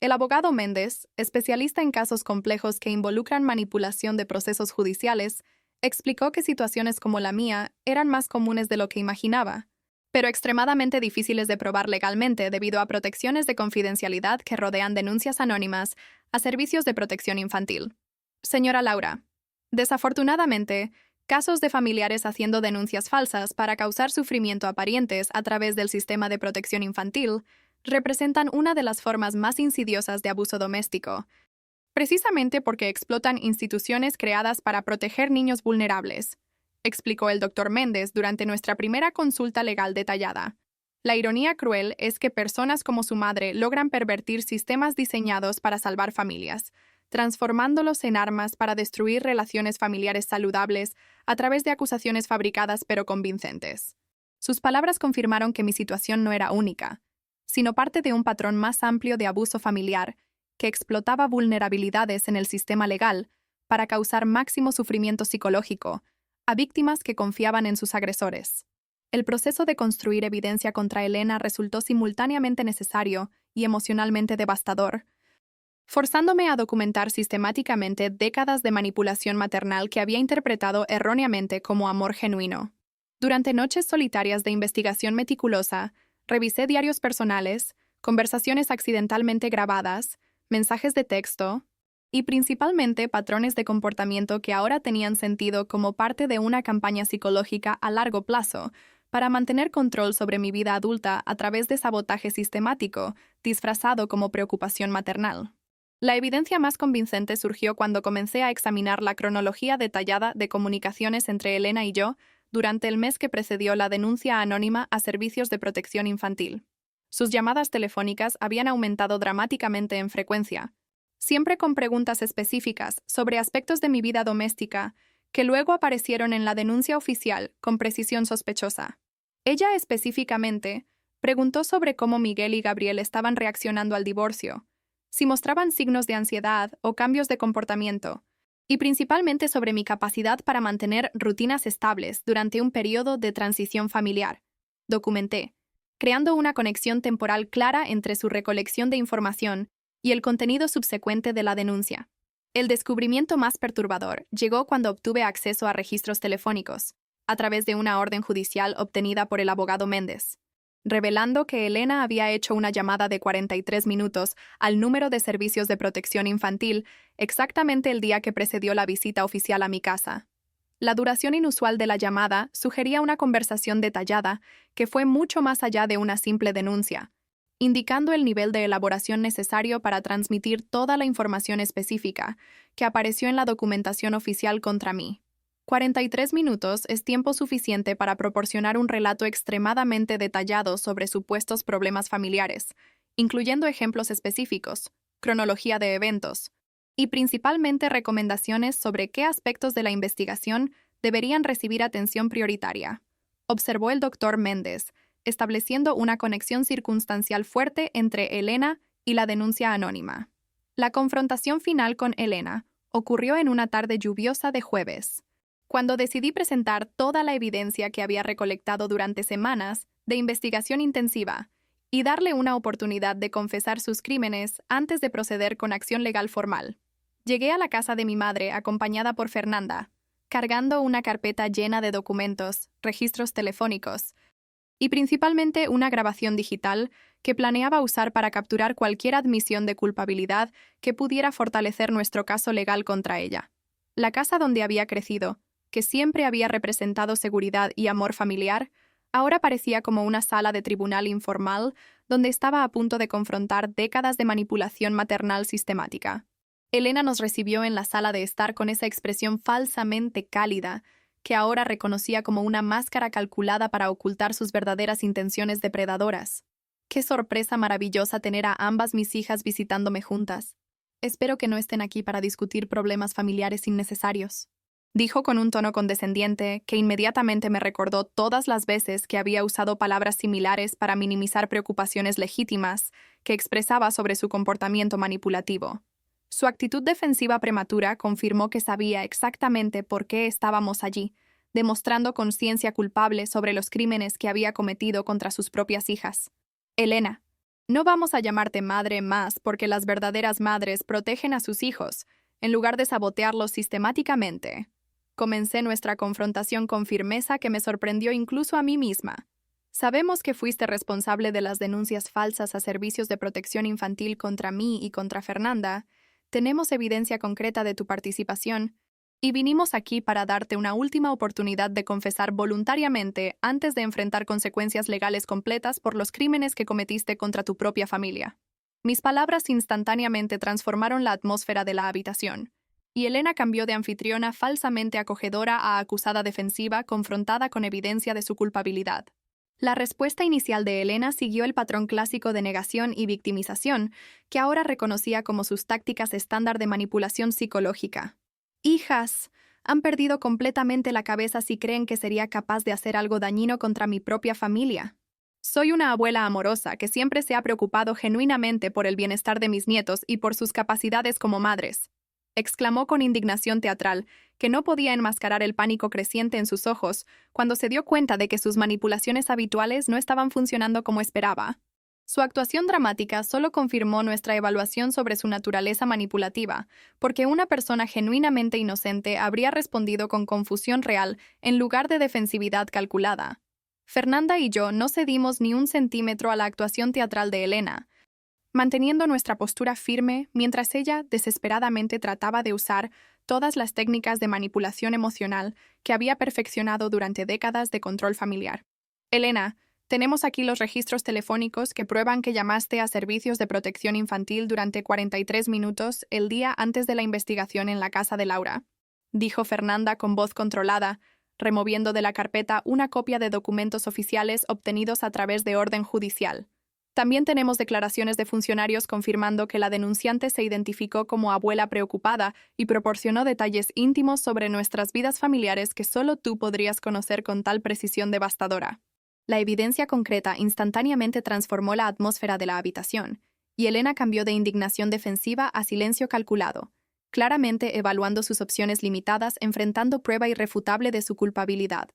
El abogado Méndez, especialista en casos complejos que involucran manipulación de procesos judiciales, explicó que situaciones como la mía eran más comunes de lo que imaginaba, pero extremadamente difíciles de probar legalmente debido a protecciones de confidencialidad que rodean denuncias anónimas a servicios de protección infantil. Señora Laura, desafortunadamente, casos de familiares haciendo denuncias falsas para causar sufrimiento a parientes a través del sistema de protección infantil representan una de las formas más insidiosas de abuso doméstico, precisamente porque explotan instituciones creadas para proteger niños vulnerables, explicó el Dr. Méndez durante nuestra primera consulta legal detallada. La ironía cruel es que personas como su madre logran pervertir sistemas diseñados para salvar familias, transformándolos en armas para destruir relaciones familiares saludables a través de acusaciones fabricadas pero convincentes. Sus palabras confirmaron que mi situación no era única, sino parte de un patrón más amplio de abuso familiar que explotaba vulnerabilidades en el sistema legal para causar máximo sufrimiento psicológico, a víctimas que confiaban en sus agresores. El proceso de construir evidencia contra Elena resultó simultáneamente necesario y emocionalmente devastador, forzándome a documentar sistemáticamente décadas de manipulación maternal que había interpretado erróneamente como amor genuino. Durante noches solitarias de investigación meticulosa, revisé diarios personales, conversaciones accidentalmente grabadas, mensajes de texto y principalmente patrones de comportamiento que ahora tenían sentido como parte de una campaña psicológica a largo plazo para mantener control sobre mi vida adulta a través de sabotaje sistemático, disfrazado como preocupación maternal. La evidencia más convincente surgió cuando comencé a examinar la cronología detallada de comunicaciones entre Elena y yo durante el mes que precedió la denuncia anónima a Servicios de Protección Infantil. Sus llamadas telefónicas habían aumentado dramáticamente en frecuencia, siempre con preguntas específicas sobre aspectos de mi vida doméstica que luego aparecieron en la denuncia oficial con precisión sospechosa. Ella específicamente preguntó sobre cómo Miguel y Gabriel estaban reaccionando al divorcio, si mostraban signos de ansiedad o cambios de comportamiento, y principalmente sobre mi capacidad para mantener rutinas estables durante un periodo de transición familiar. Documenté, creando una conexión temporal clara entre su recolección de información y el contenido subsecuente de la denuncia. El descubrimiento más perturbador llegó cuando obtuve acceso a registros telefónicos, a través de una orden judicial obtenida por el abogado Méndez, revelando que Elena había hecho una llamada de 43 minutos al número de Servicios de Protección Infantil exactamente el día que precedió la visita oficial a mi casa. La duración inusual de la llamada sugería una conversación detallada que fue mucho más allá de una simple denuncia, indicando el nivel de elaboración necesario para transmitir toda la información específica que apareció en la documentación oficial contra mí. 43 minutos es tiempo suficiente para proporcionar un relato extremadamente detallado sobre supuestos problemas familiares, incluyendo ejemplos específicos, cronología de eventos, y principalmente recomendaciones sobre qué aspectos de la investigación deberían recibir atención prioritaria, observó el doctor Méndez, estableciendo una conexión circunstancial fuerte entre Elena y la denuncia anónima. La confrontación final con Elena ocurrió en una tarde lluviosa de jueves, cuando decidí presentar toda la evidencia que había recolectado durante semanas de investigación intensiva y darle una oportunidad de confesar sus crímenes antes de proceder con acción legal formal. Llegué a la casa de mi madre acompañada por Fernanda, cargando una carpeta llena de documentos, registros telefónicos y principalmente una grabación digital que planeaba usar para capturar cualquier admisión de culpabilidad que pudiera fortalecer nuestro caso legal contra ella. La casa donde había crecido, que siempre había representado seguridad y amor familiar, ahora parecía como una sala de tribunal informal donde estaba a punto de confrontar décadas de manipulación maternal sistemática. Elena nos recibió en la sala de estar con esa expresión falsamente cálida que ahora reconocía como una máscara calculada para ocultar sus verdaderas intenciones depredadoras. Qué sorpresa maravillosa tener a ambas mis hijas visitándome juntas. Espero que no estén aquí para discutir problemas familiares innecesarios, dijo con un tono condescendiente que inmediatamente me recordó todas las veces que había usado palabras similares para minimizar preocupaciones legítimas que expresaba sobre su comportamiento manipulativo. Su actitud defensiva prematura confirmó que sabía exactamente por qué estábamos allí, demostrando conciencia culpable sobre los crímenes que había cometido contra sus propias hijas. Elena, no vamos a llamarte madre más porque las verdaderas madres protegen a sus hijos, en lugar de sabotearlos sistemáticamente. Comencé nuestra confrontación con firmeza que me sorprendió incluso a mí misma. Sabemos que fuiste responsable de las denuncias falsas a Servicios de Protección Infantil contra mí y contra Fernanda. Tenemos evidencia concreta de tu participación y vinimos aquí para darte una última oportunidad de confesar voluntariamente antes de enfrentar consecuencias legales completas por los crímenes que cometiste contra tu propia familia. Mis palabras instantáneamente transformaron la atmósfera de la habitación, y Elena cambió de anfitriona falsamente acogedora a acusada defensiva confrontada con evidencia de su culpabilidad. La respuesta inicial de Elena siguió el patrón clásico de negación y victimización, que ahora reconocía como sus tácticas estándar de manipulación psicológica. Hijas, han perdido completamente la cabeza si creen que sería capaz de hacer algo dañino contra mi propia familia. Soy una abuela amorosa que siempre se ha preocupado genuinamente por el bienestar de mis nietos y por sus capacidades como madres. exclamó con indignación teatral, que no podía enmascarar el pánico creciente en sus ojos cuando se dio cuenta de que sus manipulaciones habituales no estaban funcionando como esperaba. Su actuación dramática solo confirmó nuestra evaluación sobre su naturaleza manipulativa, porque una persona genuinamente inocente habría respondido con confusión real en lugar de defensividad calculada. Fernanda y yo no cedimos ni un centímetro a la actuación teatral de Elena, manteniendo nuestra postura firme mientras ella desesperadamente trataba de usar todas las técnicas de manipulación emocional que había perfeccionado durante décadas de control familiar. Elena, tenemos aquí los registros telefónicos que prueban que llamaste a servicios de protección infantil durante 43 minutos el día antes de la investigación en la casa de Laura, dijo Fernanda con voz controlada, removiendo de la carpeta una copia de documentos oficiales obtenidos a través de orden judicial. También tenemos declaraciones de funcionarios confirmando que la denunciante se identificó como abuela preocupada y proporcionó detalles íntimos sobre nuestras vidas familiares que solo tú podrías conocer con tal precisión devastadora. La evidencia concreta instantáneamente transformó la atmósfera de la habitación, y Elena cambió de indignación defensiva a silencio calculado, claramente evaluando sus opciones limitadas, enfrentando prueba irrefutable de su culpabilidad.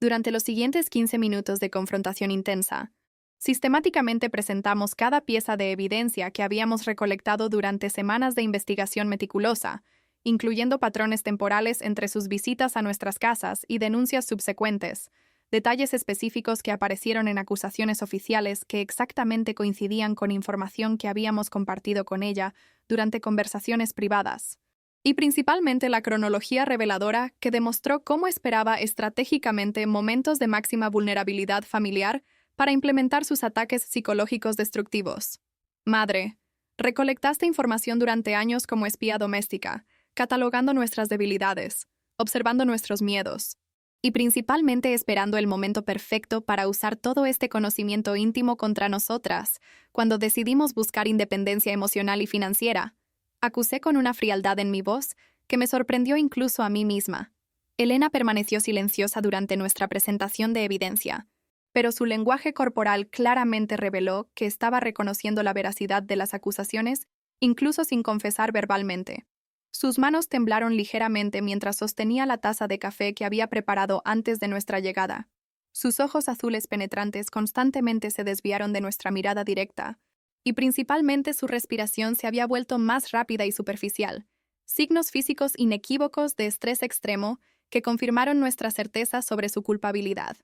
Durante los siguientes 15 minutos de confrontación intensa, sistemáticamente presentamos cada pieza de evidencia que habíamos recolectado durante semanas de investigación meticulosa, incluyendo patrones temporales entre sus visitas a nuestras casas y denuncias subsecuentes, detalles específicos que aparecieron en acusaciones oficiales que exactamente coincidían con información que habíamos compartido con ella durante conversaciones privadas, y principalmente la cronología reveladora que demostró cómo esperaba estratégicamente momentos de máxima vulnerabilidad familiar para implementar sus ataques psicológicos destructivos. Madre, recolectaste información durante años como espía doméstica, catalogando nuestras debilidades, observando nuestros miedos, y principalmente esperando el momento perfecto para usar todo este conocimiento íntimo contra nosotras, cuando decidimos buscar independencia emocional y financiera. Acusé con una frialdad en mi voz que me sorprendió incluso a mí misma. Elena permaneció silenciosa durante nuestra presentación de evidencia, pero su lenguaje corporal claramente reveló que estaba reconociendo la veracidad de las acusaciones, incluso sin confesar verbalmente. Sus manos temblaron ligeramente mientras sostenía la taza de café que había preparado antes de nuestra llegada. Sus ojos azules penetrantes constantemente se desviaron de nuestra mirada directa, y principalmente su respiración se había vuelto más rápida y superficial, signos físicos inequívocos de estrés extremo que confirmaron nuestra certeza sobre su culpabilidad.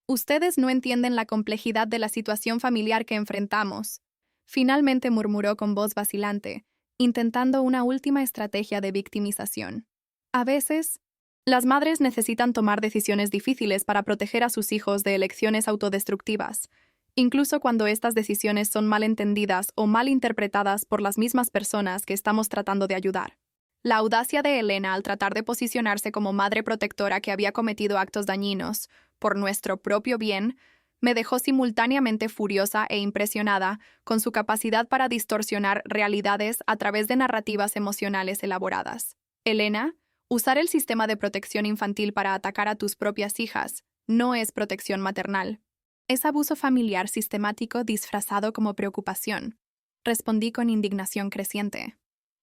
Ustedes no entienden la complejidad de la situación familiar que enfrentamos, finalmente murmuró con voz vacilante, intentando una última estrategia de victimización. A veces, las madres necesitan tomar decisiones difíciles para proteger a sus hijos de elecciones autodestructivas, incluso cuando estas decisiones son mal entendidas o mal interpretadas por las mismas personas que estamos tratando de ayudar. La audacia de Elena al tratar de posicionarse como madre protectora que había cometido actos dañinos, por nuestro propio bien, me dejó simultáneamente furiosa e impresionada con su capacidad para distorsionar realidades a través de narrativas emocionales elaboradas. Elena, usar el sistema de protección infantil para atacar a tus propias hijas no es protección maternal. Es abuso familiar sistemático disfrazado como preocupación. Respondí con indignación creciente.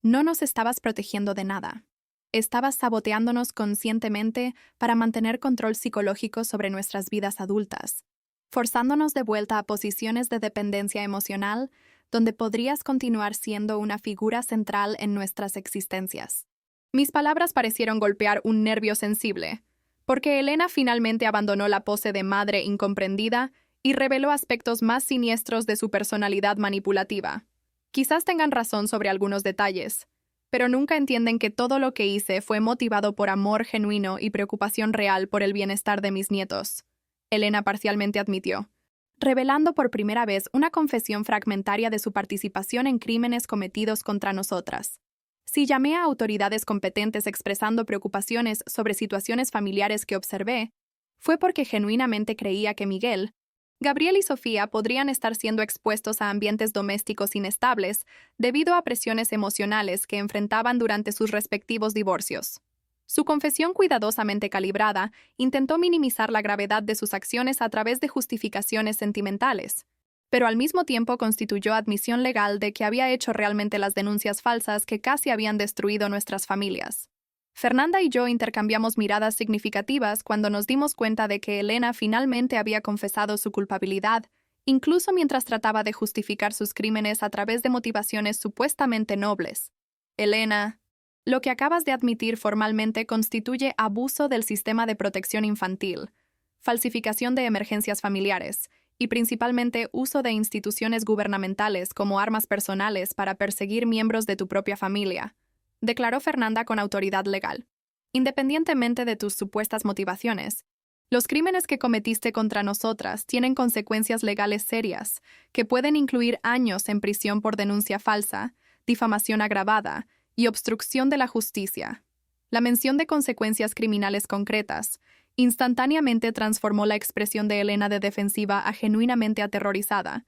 No nos estabas protegiendo de nada. Estabas saboteándonos conscientemente para mantener control psicológico sobre nuestras vidas adultas, forzándonos de vuelta a posiciones de dependencia emocional donde podrías continuar siendo una figura central en nuestras existencias. Mis palabras parecieron golpear un nervio sensible, porque Elena finalmente abandonó la pose de madre incomprendida y reveló aspectos más siniestros de su personalidad manipulativa. Quizás tengan razón sobre algunos detalles, pero nunca entienden que todo lo que hice fue motivado por amor genuino y preocupación real por el bienestar de mis nietos. Elena parcialmente admitió, revelando por primera vez una confesión fragmentaria de su participación en crímenes cometidos contra nosotras. Si llamé a autoridades competentes expresando preocupaciones sobre situaciones familiares que observé, fue porque genuinamente creía que Miguel, Gabriel y Sofía podrían estar siendo expuestos a ambientes domésticos inestables debido a presiones emocionales que enfrentaban durante sus respectivos divorcios. Su confesión cuidadosamente calibrada intentó minimizar la gravedad de sus acciones a través de justificaciones sentimentales, pero al mismo tiempo constituyó admisión legal de que había hecho realmente las denuncias falsas que casi habían destruido nuestras familias. Fernanda y yo intercambiamos miradas significativas cuando nos dimos cuenta de que Elena finalmente había confesado su culpabilidad, incluso mientras trataba de justificar sus crímenes a través de motivaciones supuestamente nobles. Elena, lo que acabas de admitir formalmente constituye abuso del sistema de protección infantil, falsificación de emergencias familiares y principalmente uso de instituciones gubernamentales como armas personales para perseguir miembros de tu propia familia, declaró Fernanda con autoridad legal. Independientemente de tus supuestas motivaciones, los crímenes que cometiste contra nosotras tienen consecuencias legales serias, que pueden incluir años en prisión por denuncia falsa, difamación agravada y obstrucción de la justicia. La mención de consecuencias criminales concretas instantáneamente transformó la expresión de Elena de defensiva a genuinamente aterrorizada,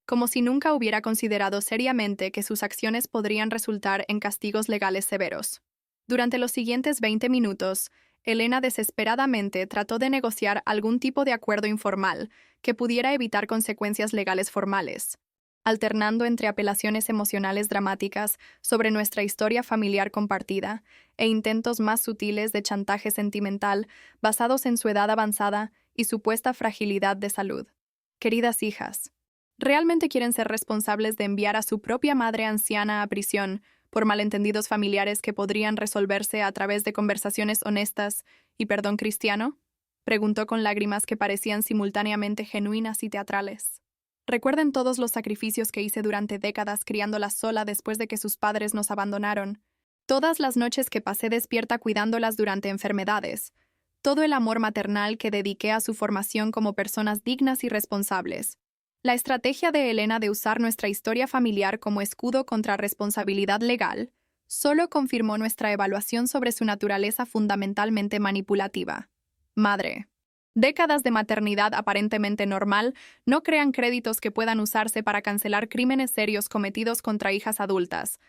como si nunca hubiera considerado seriamente que sus acciones podrían resultar en castigos legales severos. Durante los siguientes 20 minutos, Elena desesperadamente trató de negociar algún tipo de acuerdo informal que pudiera evitar consecuencias legales formales, alternando entre apelaciones emocionales dramáticas sobre nuestra historia familiar compartida e intentos más sutiles de chantaje sentimental basados en su edad avanzada y supuesta fragilidad de salud. Queridas hijas, ¿realmente quieren ser responsables de enviar a su propia madre anciana a prisión por malentendidos familiares que podrían resolverse a través de conversaciones honestas y perdón cristiano? Preguntó con lágrimas que parecían simultáneamente genuinas y teatrales. Recuerden todos los sacrificios que hice durante décadas criándola sola después de que sus padres nos abandonaron, todas las noches que pasé despierta cuidándolas durante enfermedades, todo el amor maternal que dediqué a su formación como personas dignas y responsables. La estrategia de Elena de usar nuestra historia familiar como escudo contra responsabilidad legal solo confirmó nuestra evaluación sobre su naturaleza fundamentalmente manipulativa. Madre. Décadas de maternidad aparentemente normal no crean créditos que puedan usarse para cancelar crímenes serios cometidos contra hijas adultas.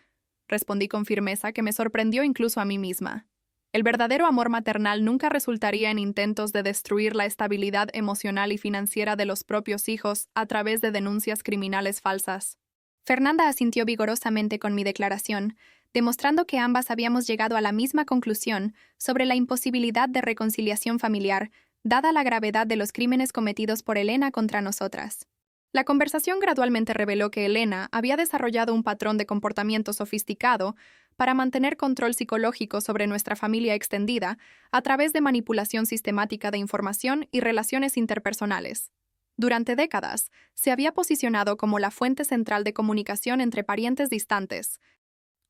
Respondí con firmeza que me sorprendió incluso a mí misma. El verdadero amor maternal nunca resultaría en intentos de destruir la estabilidad emocional y financiera de los propios hijos a través de denuncias criminales falsas. Fernanda asintió vigorosamente con mi declaración, demostrando que ambas habíamos llegado a la misma conclusión sobre la imposibilidad de reconciliación familiar, dada la gravedad de los crímenes cometidos por Elena contra nosotras. La conversación gradualmente reveló que Elena había desarrollado un patrón de comportamiento sofisticado para mantener control psicológico sobre nuestra familia extendida a través de manipulación sistemática de información y relaciones interpersonales. Durante décadas, se había posicionado como la fuente central de comunicación entre parientes distantes,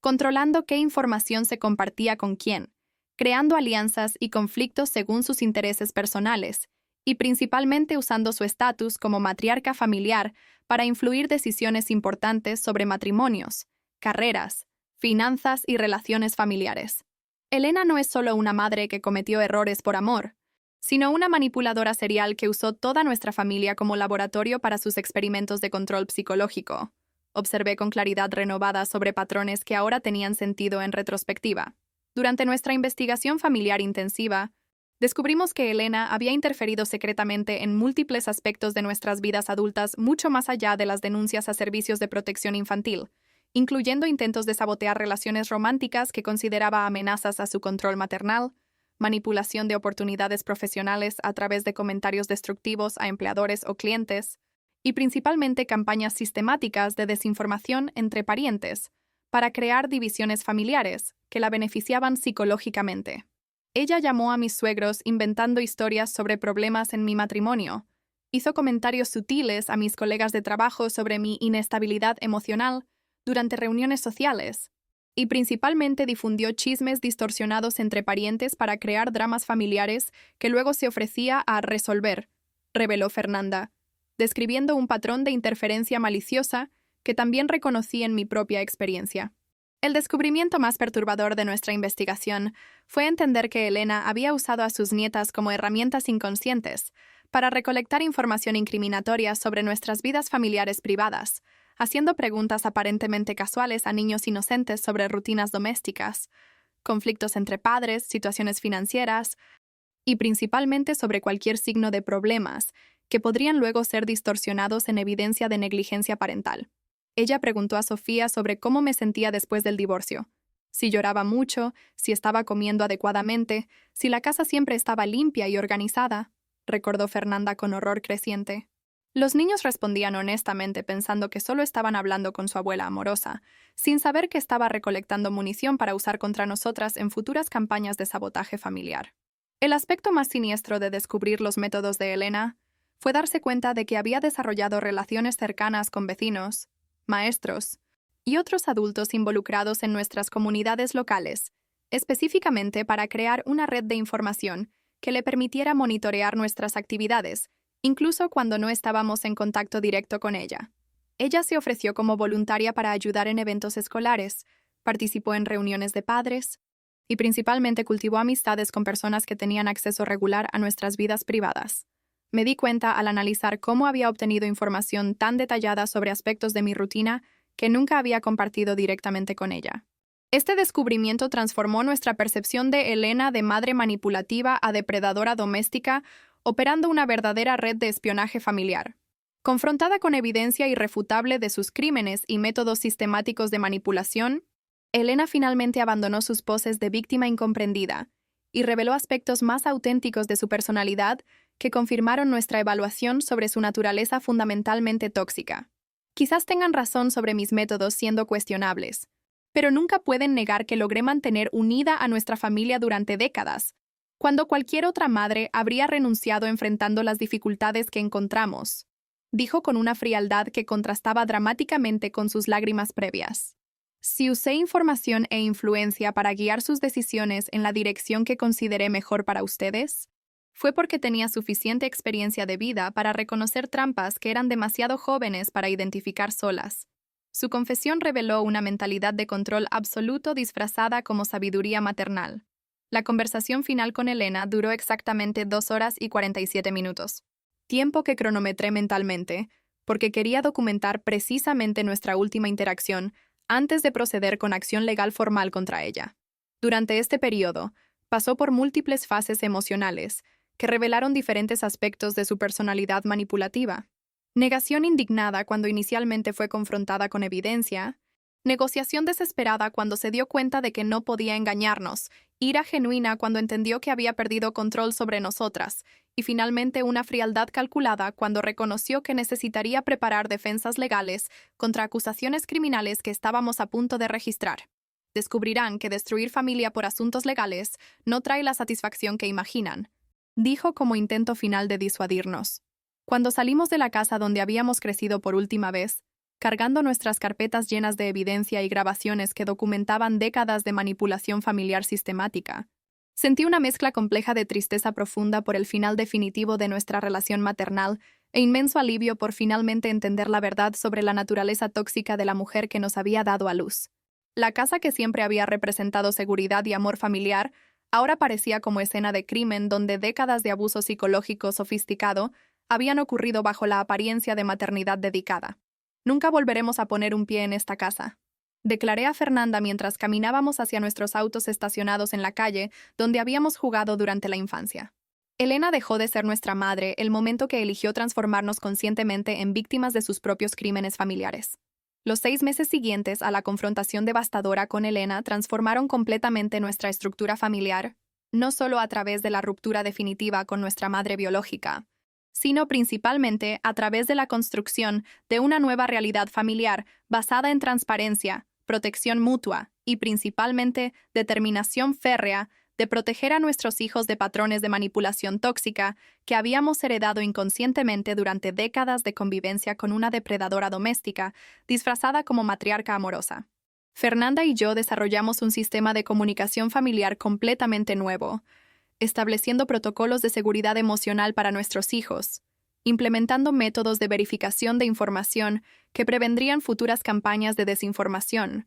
controlando qué información se compartía con quién, creando alianzas y conflictos según sus intereses personales, y principalmente usando su estatus como matriarca familiar para influir decisiones importantes sobre matrimonios, carreras, finanzas y relaciones familiares. Elena no es solo una madre que cometió errores por amor, sino una manipuladora serial que usó toda nuestra familia como laboratorio para sus experimentos de control psicológico. Observé con claridad renovada sobre patrones que ahora tenían sentido en retrospectiva. Durante nuestra investigación familiar intensiva, descubrimos que Elena había interferido secretamente en múltiples aspectos de nuestras vidas adultas mucho más allá de las denuncias a servicios de protección infantil, incluyendo intentos de sabotear relaciones románticas que consideraba amenazas a su control maternal, manipulación de oportunidades profesionales a través de comentarios destructivos a empleadores o clientes, y principalmente campañas sistemáticas de desinformación entre parientes para crear divisiones familiares que la beneficiaban psicológicamente. Ella llamó a mis suegros inventando historias sobre problemas en mi matrimonio, hizo comentarios sutiles a mis colegas de trabajo sobre mi inestabilidad emocional durante reuniones sociales, y principalmente difundió chismes distorsionados entre parientes para crear dramas familiares que luego se ofrecía a resolver, reveló Fernanda, describiendo un patrón de interferencia maliciosa que también reconocí en mi propia experiencia. El descubrimiento más perturbador de nuestra investigación fue entender que Elena había usado a sus nietas como herramientas inconscientes para recolectar información incriminatoria sobre nuestras vidas familiares privadas, haciendo preguntas aparentemente casuales a niños inocentes sobre rutinas domésticas, conflictos entre padres, situaciones financieras y principalmente sobre cualquier signo de problemas que podrían luego ser distorsionados en evidencia de negligencia parental. Ella preguntó a Sofía sobre cómo me sentía después del divorcio. Si lloraba mucho, si estaba comiendo adecuadamente, si la casa siempre estaba limpia y organizada, recordó Fernanda con horror creciente. Los niños respondían honestamente pensando que solo estaban hablando con su abuela amorosa, sin saber que estaba recolectando munición para usar contra nosotras en futuras campañas de sabotaje familiar. El aspecto más siniestro de descubrir los métodos de Elena fue darse cuenta de que había desarrollado relaciones cercanas con vecinos, maestros y otros adultos involucrados en nuestras comunidades locales, específicamente para crear una red de información que le permitiera monitorear nuestras actividades, incluso cuando no estábamos en contacto directo con ella. Ella se ofreció como voluntaria para ayudar en eventos escolares, participó en reuniones de padres y principalmente cultivó amistades con personas que tenían acceso regular a nuestras vidas privadas. Me di cuenta al analizar cómo había obtenido información tan detallada sobre aspectos de mi rutina que nunca había compartido directamente con ella. Este descubrimiento transformó nuestra percepción de Elena de madre manipulativa a depredadora doméstica, operando una verdadera red de espionaje familiar. Confrontada con evidencia irrefutable de sus crímenes y métodos sistemáticos de manipulación, Elena finalmente abandonó sus poses de víctima incomprendida y reveló aspectos más auténticos de su personalidad que confirmaron nuestra evaluación sobre su naturaleza fundamentalmente tóxica. Quizás tengan razón sobre mis métodos siendo cuestionables, pero nunca pueden negar que logré mantener unida a nuestra familia durante décadas, cuando cualquier otra madre habría renunciado enfrentando las dificultades que encontramos, dijo con una frialdad que contrastaba dramáticamente con sus lágrimas previas. Si usé información e influencia para guiar sus decisiones en la dirección que consideré mejor para ustedes, fue porque tenía suficiente experiencia de vida para reconocer trampas que eran demasiado jóvenes para identificar solas. Su confesión reveló una mentalidad de control absoluto disfrazada como sabiduría maternal. La conversación final con Elena duró exactamente 2 horas y 47 minutos. Tiempo que cronometré mentalmente, porque quería documentar precisamente nuestra última interacción antes de proceder con acción legal formal contra ella. Durante este periodo, pasó por múltiples fases emocionales que revelaron diferentes aspectos de su personalidad manipulativa. Negación indignada cuando inicialmente fue confrontada con evidencia, negociación desesperada cuando se dio cuenta de que no podía engañarnos, ira genuina cuando entendió que había perdido control sobre nosotras, y finalmente una frialdad calculada cuando reconoció que necesitaría preparar defensas legales contra acusaciones criminales que estábamos a punto de registrar. Descubrirán que destruir familia por asuntos legales no trae la satisfacción que imaginan, dijo como intento final de disuadirnos. Cuando salimos de la casa donde habíamos crecido por última vez, cargando nuestras carpetas llenas de evidencia y grabaciones que documentaban décadas de manipulación familiar sistemática, sentí una mezcla compleja de tristeza profunda por el final definitivo de nuestra relación maternal e inmenso alivio por finalmente entender la verdad sobre la naturaleza tóxica de la mujer que nos había dado a luz. La casa que siempre había representado seguridad y amor familiar ahora parecía como escena de crimen donde décadas de abuso psicológico sofisticado habían ocurrido bajo la apariencia de maternidad dedicada. Nunca volveremos a poner un pie en esta casa, declaré a Fernanda mientras caminábamos hacia nuestros autos estacionados en la calle donde habíamos jugado durante la infancia. Elena dejó de ser nuestra madre el momento que eligió transformarnos conscientemente en víctimas de sus propios crímenes familiares. Los 6 meses siguientes a la confrontación devastadora con Elena transformaron completamente nuestra estructura familiar, no solo a través de la ruptura definitiva con nuestra madre biológica, sino principalmente a través de la construcción de una nueva realidad familiar basada en transparencia, protección mutua y principalmente determinación férrea de proteger a nuestros hijos de patrones de manipulación tóxica que habíamos heredado inconscientemente durante décadas de convivencia con una depredadora doméstica disfrazada como matriarca amorosa. Fernanda y yo desarrollamos un sistema de comunicación familiar completamente nuevo, estableciendo protocolos de seguridad emocional para nuestros hijos, implementando métodos de verificación de información que prevendrían futuras campañas de desinformación,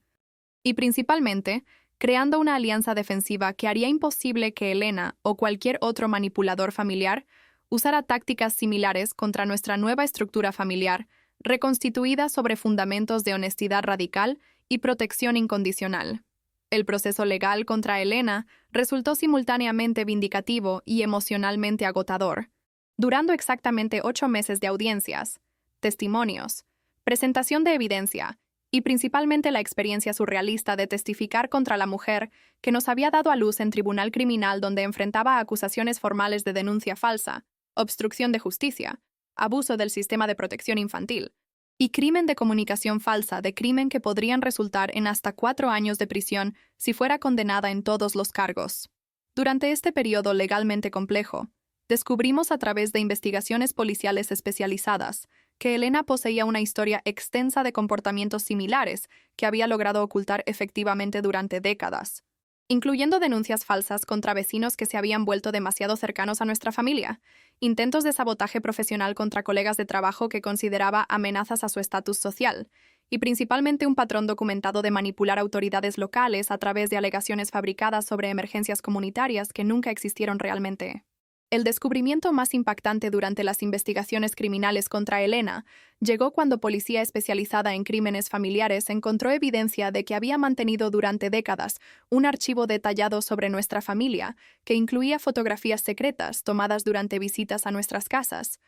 y principalmente, creando una alianza defensiva que haría imposible que Elena o cualquier otro manipulador familiar usara tácticas similares contra nuestra nueva estructura familiar, reconstituida sobre fundamentos de honestidad radical y protección incondicional. El proceso legal contra Elena resultó simultáneamente vindicativo y emocionalmente agotador, durando exactamente 8 meses de audiencias, testimonios, presentación de evidencia y principalmente la experiencia surrealista de testificar contra la mujer que nos había dado a luz en tribunal criminal donde enfrentaba acusaciones formales de denuncia falsa, obstrucción de justicia, abuso del sistema de protección infantil y crimen de comunicación falsa de crimen que podrían resultar en hasta 4 años de prisión si fuera condenada en todos los cargos. Durante este periodo legalmente complejo, descubrimos a través de investigaciones policiales especializadas que Elena poseía una historia extensa de comportamientos similares que había logrado ocultar efectivamente durante décadas, incluyendo denuncias falsas contra vecinos que se habían vuelto demasiado cercanos a nuestra familia, intentos de sabotaje profesional contra colegas de trabajo que consideraba amenazas a su estatus social, y principalmente un patrón documentado de manipular autoridades locales a través de alegaciones fabricadas sobre emergencias comunitarias que nunca existieron realmente. El descubrimiento más impactante durante las investigaciones criminales contra Elena llegó cuando policía especializada en crímenes familiares encontró evidencia de que había mantenido durante décadas un archivo detallado sobre nuestra familia que incluía fotografías secretas tomadas durante visitas a nuestras casas,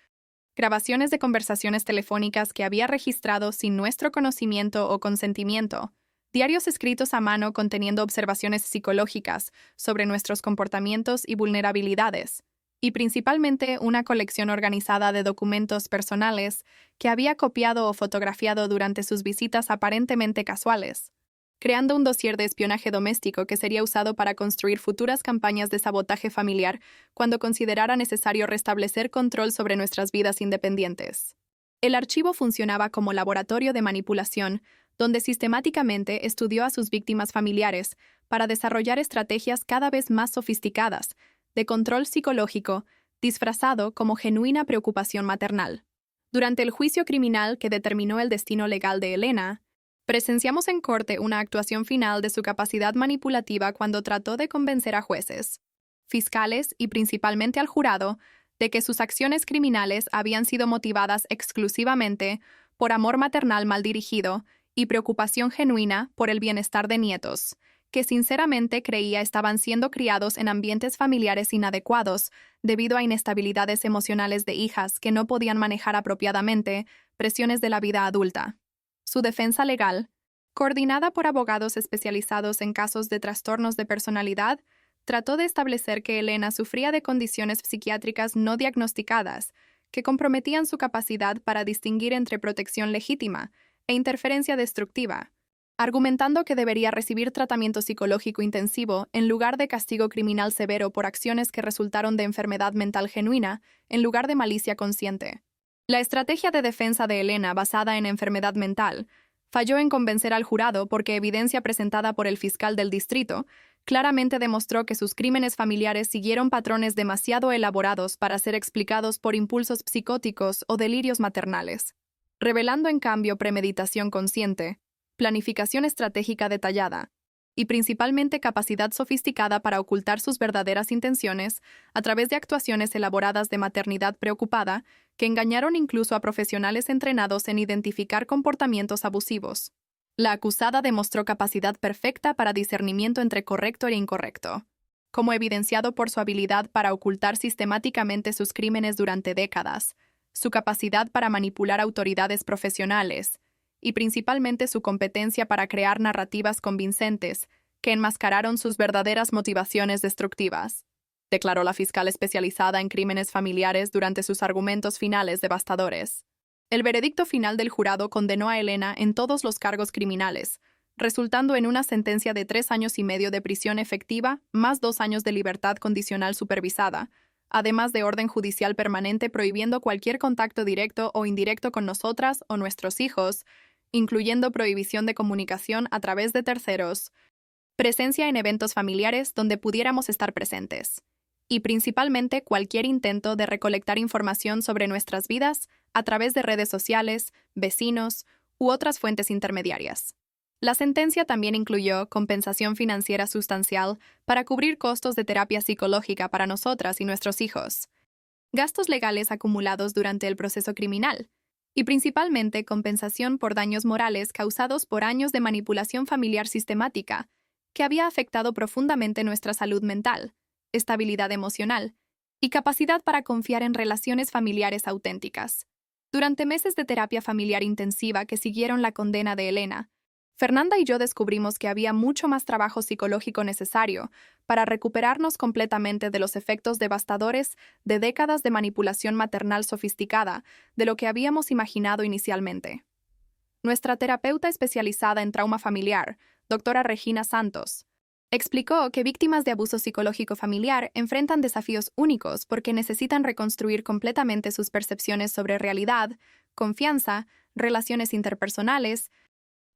grabaciones de conversaciones telefónicas que había registrado sin nuestro conocimiento o consentimiento, diarios escritos a mano conteniendo observaciones psicológicas sobre nuestros comportamientos y vulnerabilidades, y principalmente una colección organizada de documentos personales que había copiado o fotografiado durante sus visitas aparentemente casuales, creando un dossier de espionaje doméstico que sería usado para construir futuras campañas de sabotaje familiar cuando considerara necesario restablecer control sobre nuestras vidas independientes. El archivo funcionaba como laboratorio de manipulación, donde sistemáticamente estudió a sus víctimas familiares para desarrollar estrategias cada vez más sofisticadas de control psicológico, disfrazado como genuina preocupación maternal. Durante el juicio criminal que determinó el destino legal de Elena, presenciamos en corte una actuación final de su capacidad manipulativa cuando trató de convencer a jueces, fiscales y principalmente al jurado de que sus acciones criminales habían sido motivadas exclusivamente por amor maternal mal dirigido y preocupación genuina por el bienestar de nietos, que sinceramente creía estaban siendo criados en ambientes familiares inadecuados debido a inestabilidades emocionales de hijas que no podían manejar apropiadamente presiones de la vida adulta. Su defensa legal, coordinada por abogados especializados en casos de trastornos de personalidad, trató de establecer que Elena sufría de condiciones psiquiátricas no diagnosticadas que comprometían su capacidad para distinguir entre protección legítima e interferencia destructiva, argumentando que debería recibir tratamiento psicológico intensivo en lugar de castigo criminal severo por acciones que resultaron de enfermedad mental genuina en lugar de malicia consciente. La estrategia de defensa de Elena basada en enfermedad mental falló en convencer al jurado porque evidencia presentada por el fiscal del distrito claramente demostró que sus crímenes familiares siguieron patrones demasiado elaborados para ser explicados por impulsos psicóticos o delirios maternales, revelando en cambio premeditación consciente, planificación estratégica detallada y principalmente capacidad sofisticada para ocultar sus verdaderas intenciones a través de actuaciones elaboradas de maternidad preocupada que engañaron incluso a profesionales entrenados en identificar comportamientos abusivos. La acusada demostró capacidad perfecta para discernimiento entre correcto e incorrecto, como evidenciado por su habilidad para ocultar sistemáticamente sus crímenes durante décadas, su capacidad para manipular autoridades profesionales, y principalmente su competencia para crear narrativas convincentes que enmascararon sus verdaderas motivaciones destructivas, declaró la fiscal especializada en crímenes familiares durante sus argumentos finales devastadores. El veredicto final del jurado condenó a Elena en todos los cargos criminales, resultando en una sentencia de 3 años y medio de prisión efectiva más 2 años de libertad condicional supervisada, además de orden judicial permanente prohibiendo cualquier contacto directo o indirecto con nosotras o nuestros hijos, incluyendo prohibición de comunicación a través de terceros, presencia en eventos familiares donde pudiéramos estar presentes, y principalmente cualquier intento de recolectar información sobre nuestras vidas a través de redes sociales, vecinos u otras fuentes intermediarias. La sentencia también incluyó compensación financiera sustancial para cubrir costos de terapia psicológica para nosotras y nuestros hijos, gastos legales acumulados durante el proceso criminal, y principalmente compensación por daños morales causados por años de manipulación familiar sistemática, que había afectado profundamente nuestra salud mental, estabilidad emocional y capacidad para confiar en relaciones familiares auténticas. Durante meses de terapia familiar intensiva que siguieron la condena de Elena, Fernanda y yo descubrimos que había mucho más trabajo psicológico necesario para recuperarnos completamente de los efectos devastadores de décadas de manipulación maternal sofisticada de lo que habíamos imaginado inicialmente. Nuestra terapeuta especializada en trauma familiar, doctora Regina Santos, explicó que víctimas de abuso psicológico familiar enfrentan desafíos únicos porque necesitan reconstruir completamente sus percepciones sobre realidad, confianza, relaciones interpersonales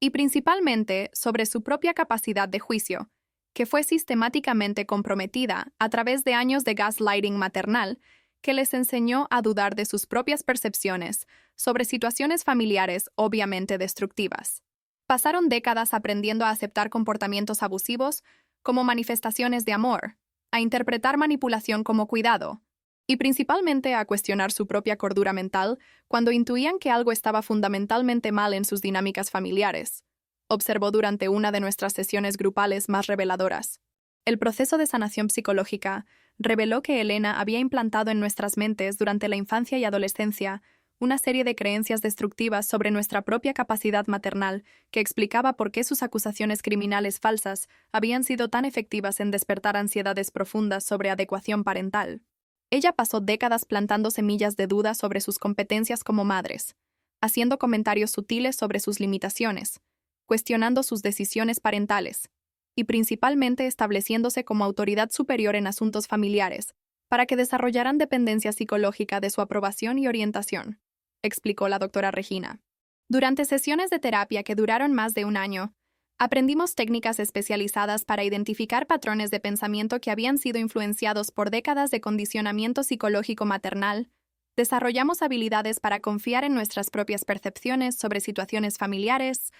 y principalmente sobre su propia capacidad de juicio, que fue sistemáticamente comprometida a través de años de gaslighting maternal que les enseñó a dudar de sus propias percepciones sobre situaciones familiares obviamente destructivas. Pasaron décadas aprendiendo a aceptar comportamientos abusivos como manifestaciones de amor, a interpretar manipulación como cuidado, y principalmente a cuestionar su propia cordura mental cuando intuían que algo estaba fundamentalmente mal en sus dinámicas familiares, observó durante una de nuestras sesiones grupales más reveladoras. El proceso de sanación psicológica reveló que Elena había implantado en nuestras mentes durante la infancia y adolescencia una serie de creencias destructivas sobre nuestra propia capacidad maternal que explicaba por qué sus acusaciones criminales falsas habían sido tan efectivas en despertar ansiedades profundas sobre adecuación parental. Ella pasó décadas plantando semillas de duda sobre sus competencias como madres, haciendo comentarios sutiles sobre sus limitaciones, cuestionando sus decisiones parentales, y principalmente estableciéndose como autoridad superior en asuntos familiares, para que desarrollaran dependencia psicológica de su aprobación y orientación, explicó la doctora Regina. Durante sesiones de terapia que duraron más de un año, aprendimos técnicas especializadas para identificar patrones de pensamiento que habían sido influenciados por décadas de condicionamiento psicológico maternal, desarrollamos habilidades para confiar en nuestras propias percepciones sobre situaciones familiares,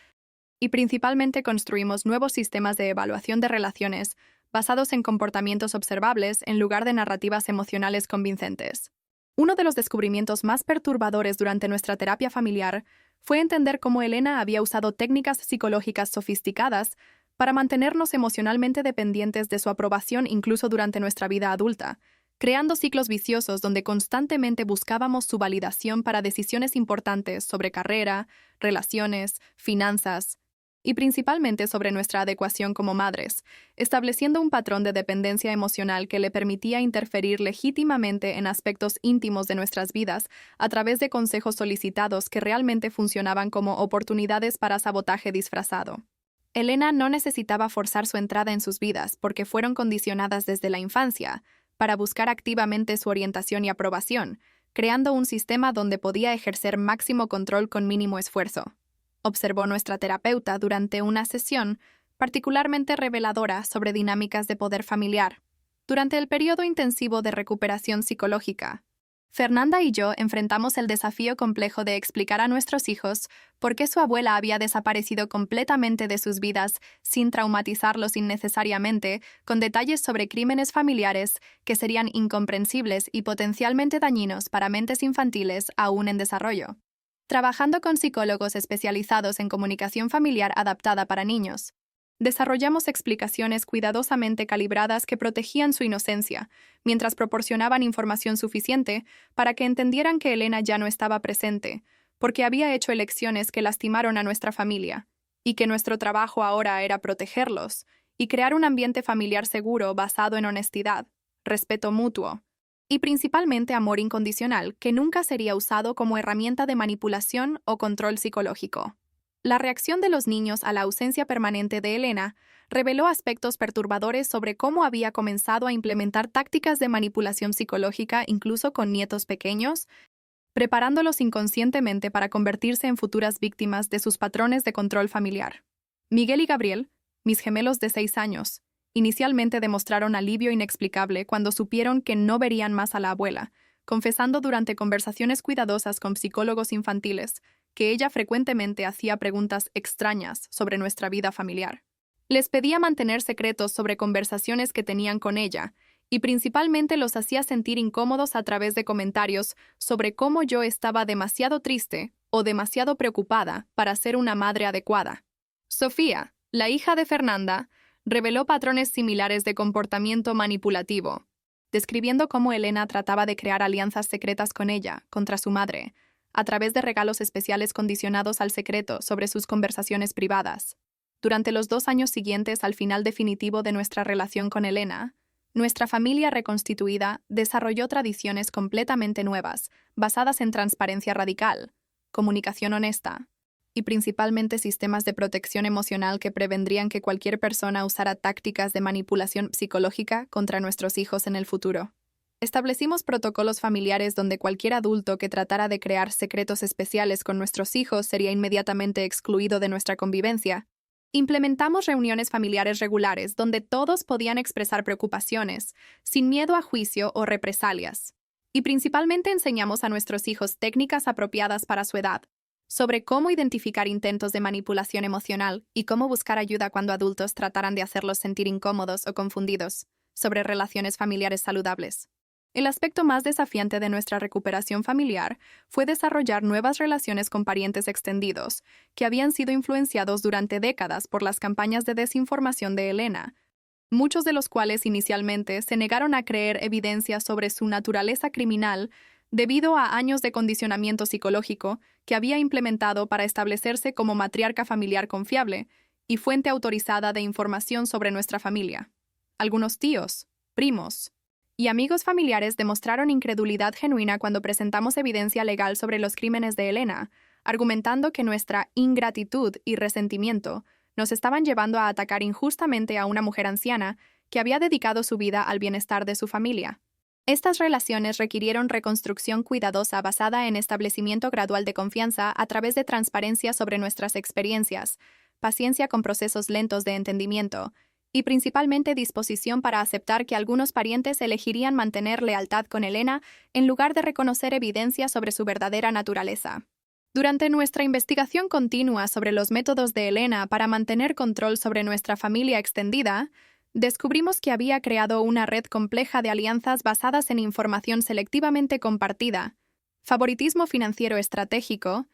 y principalmente construimos nuevos sistemas de evaluación de relaciones basados en comportamientos observables en lugar de narrativas emocionales convincentes. Uno de los descubrimientos más perturbadores durante nuestra terapia familiar fue entender cómo Elena había usado técnicas psicológicas sofisticadas para mantenernos emocionalmente dependientes de su aprobación incluso durante nuestra vida adulta, creando ciclos viciosos donde constantemente buscábamos su validación para decisiones importantes sobre carrera, relaciones, finanzas, y principalmente sobre nuestra adecuación como madres, estableciendo un patrón de dependencia emocional que le permitía interferir legítimamente en aspectos íntimos de nuestras vidas a través de consejos solicitados que realmente funcionaban como oportunidades para sabotaje disfrazado. Elena no necesitaba forzar su entrada en sus vidas porque fueron condicionadas desde la infancia para buscar activamente su orientación y aprobación, creando un sistema donde podía ejercer máximo control con mínimo esfuerzo, observó nuestra terapeuta durante una sesión particularmente reveladora sobre dinámicas de poder familiar. Durante el periodo intensivo de recuperación psicológica, Fernanda y yo enfrentamos el desafío complejo de explicar a nuestros hijos por qué su abuela había desaparecido completamente de sus vidas sin traumatizarlos innecesariamente con detalles sobre crímenes familiares que serían incomprensibles y potencialmente dañinos para mentes infantiles aún en desarrollo. Trabajando con psicólogos especializados en comunicación familiar adaptada para niños, desarrollamos explicaciones cuidadosamente calibradas que protegían su inocencia, mientras proporcionaban información suficiente para que entendieran que Elena ya no estaba presente, porque había hecho elecciones que lastimaron a nuestra familia, y que nuestro trabajo ahora era protegerlos y crear un ambiente familiar seguro basado en honestidad, respeto mutuo, y principalmente amor incondicional, que nunca sería usado como herramienta de manipulación o control psicológico. La reacción de los niños a la ausencia permanente de Elena reveló aspectos perturbadores sobre cómo había comenzado a implementar tácticas de manipulación psicológica incluso con nietos pequeños, preparándolos inconscientemente para convertirse en futuras víctimas de sus patrones de control familiar. Miguel y Gabriel, mis gemelos de 6 años, inicialmente demostraron alivio inexplicable cuando supieron que no verían más a la abuela, confesando durante conversaciones cuidadosas con psicólogos infantiles que ella frecuentemente hacía preguntas extrañas sobre nuestra vida familiar. Les pedía mantener secretos sobre conversaciones que tenían con ella, y principalmente los hacía sentir incómodos a través de comentarios sobre cómo yo estaba demasiado triste o demasiado preocupada para ser una madre adecuada. Sofía, la hija de Fernanda, reveló patrones similares de comportamiento manipulativo. describiendo cómo Elena trataba de crear alianzas secretas con ella, contra su madre, a través de regalos especiales condicionados al secreto sobre sus conversaciones privadas. Durante los 2 años siguientes al final definitivo de nuestra relación con Elena, nuestra familia reconstituida desarrolló tradiciones completamente nuevas, basadas en transparencia radical, comunicación honesta y principalmente sistemas de protección emocional que prevendrían que cualquier persona usara tácticas de manipulación psicológica contra nuestros hijos en el futuro. Establecimos protocolos familiares donde cualquier adulto que tratara de crear secretos especiales con nuestros hijos sería inmediatamente excluido de nuestra convivencia. Implementamos reuniones familiares regulares donde todos podían expresar preocupaciones, sin miedo a juicio o represalias. Y principalmente enseñamos a nuestros hijos técnicas apropiadas para su edad, sobre cómo identificar intentos de manipulación emocional y cómo buscar ayuda cuando adultos trataran de hacerlos sentir incómodos o confundidos, sobre relaciones familiares saludables. El aspecto más desafiante de nuestra recuperación familiar fue desarrollar nuevas relaciones con parientes extendidos, que habían sido influenciados durante décadas por las campañas de desinformación de Elena, muchos de los cuales inicialmente se negaron a creer evidencia sobre su naturaleza criminal debido a años de condicionamiento psicológico que había implementado para establecerse como matriarca familiar confiable y fuente autorizada de información sobre nuestra familia. Algunos tíos, primos y amigos familiares demostraron incredulidad genuina cuando presentamos evidencia legal sobre los crímenes de Elena, argumentando que nuestra ingratitud y resentimiento nos estaban llevando a atacar injustamente a una mujer anciana que había dedicado su vida al bienestar de su familia. Estas relaciones requirieron reconstrucción cuidadosa basada en establecimiento gradual de confianza a través de transparencia sobre nuestras experiencias, paciencia con procesos lentos de entendimiento y principalmente disposición para aceptar que algunos parientes elegirían mantener lealtad con Elena en lugar de reconocer evidencia sobre su verdadera naturaleza. Durante nuestra investigación continua sobre los métodos de Elena para mantener control sobre nuestra familia extendida, descubrimos que había creado una red compleja de alianzas basadas en información selectivamente compartida, favoritismo financiero estratégico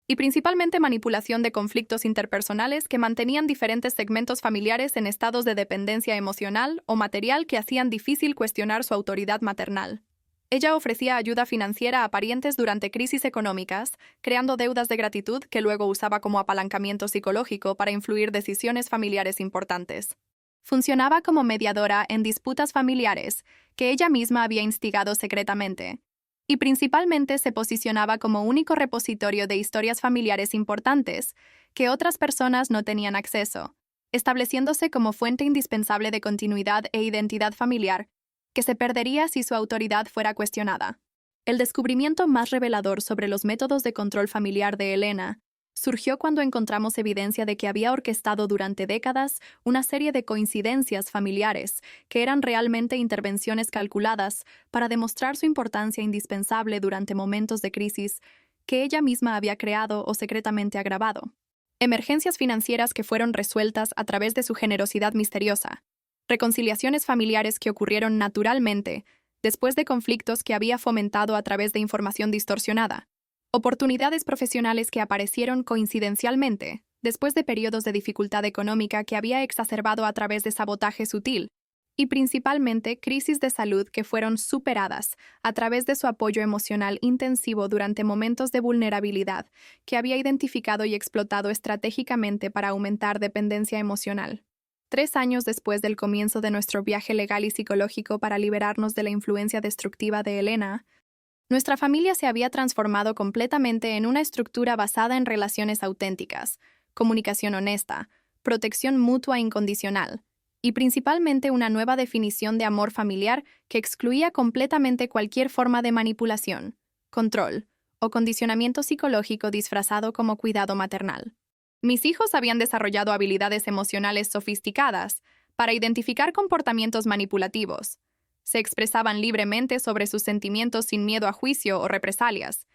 y principalmente manipulación de conflictos interpersonales que mantenían diferentes segmentos familiares en estados de dependencia emocional o material que hacían difícil cuestionar su autoridad maternal. Ella ofrecía ayuda financiera a parientes durante crisis económicas, creando deudas de gratitud que luego usaba como apalancamiento psicológico para influir decisiones familiares importantes. Funcionaba como mediadora en disputas familiares que ella misma había instigado secretamente, y principalmente se posicionaba como único repositorio de historias familiares importantes que otras personas no tenían acceso, estableciéndose como fuente indispensable de continuidad e identidad familiar que se perdería si su autoridad fuera cuestionada. El descubrimiento más revelador sobre los métodos de control familiar de Elena surgió cuando encontramos evidencia de que había orquestado durante décadas una serie de coincidencias familiares que eran realmente intervenciones calculadas para demostrar su importancia indispensable durante momentos de crisis que ella misma había creado o secretamente agravado. Emergencias financieras que fueron resueltas a través de su generosidad misteriosa. Reconciliaciones familiares que ocurrieron naturalmente después de conflictos que había fomentado a través de información distorsionada. Oportunidades profesionales que aparecieron coincidencialmente después de periodos de dificultad económica que había exacerbado a través de sabotaje sutil. Y principalmente crisis de salud que fueron superadas a través de su apoyo emocional intensivo durante momentos de vulnerabilidad que había identificado y explotado estratégicamente para aumentar dependencia emocional. 3 años después del comienzo de nuestro viaje legal y psicológico para liberarnos de la influencia destructiva de Elena, nuestra familia se había transformado completamente en una estructura basada en relaciones auténticas, comunicación honesta, protección mutua incondicional, y principalmente una nueva definición de amor familiar que excluía completamente cualquier forma de manipulación, control o condicionamiento psicológico disfrazado como cuidado maternal. Mis hijos habían desarrollado habilidades emocionales sofisticadas para identificar comportamientos manipulativos. Se expresaban libremente sobre sus sentimientos sin miedo a juicio o represalias,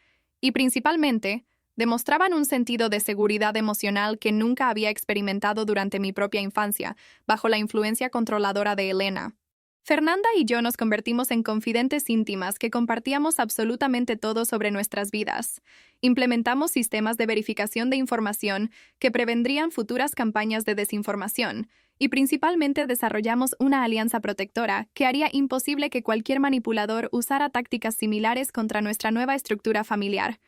y principalmente demostraban un sentido de seguridad emocional que nunca había experimentado durante mi propia infancia, bajo la influencia controladora de Elena. Fernanda y yo nos convertimos en confidentes íntimas que compartíamos absolutamente todo sobre nuestras vidas. Implementamos sistemas de verificación de información que prevendrían futuras campañas de desinformación, y principalmente desarrollamos una alianza protectora que haría imposible que cualquier manipulador usara tácticas similares contra nuestra nueva estructura familiar.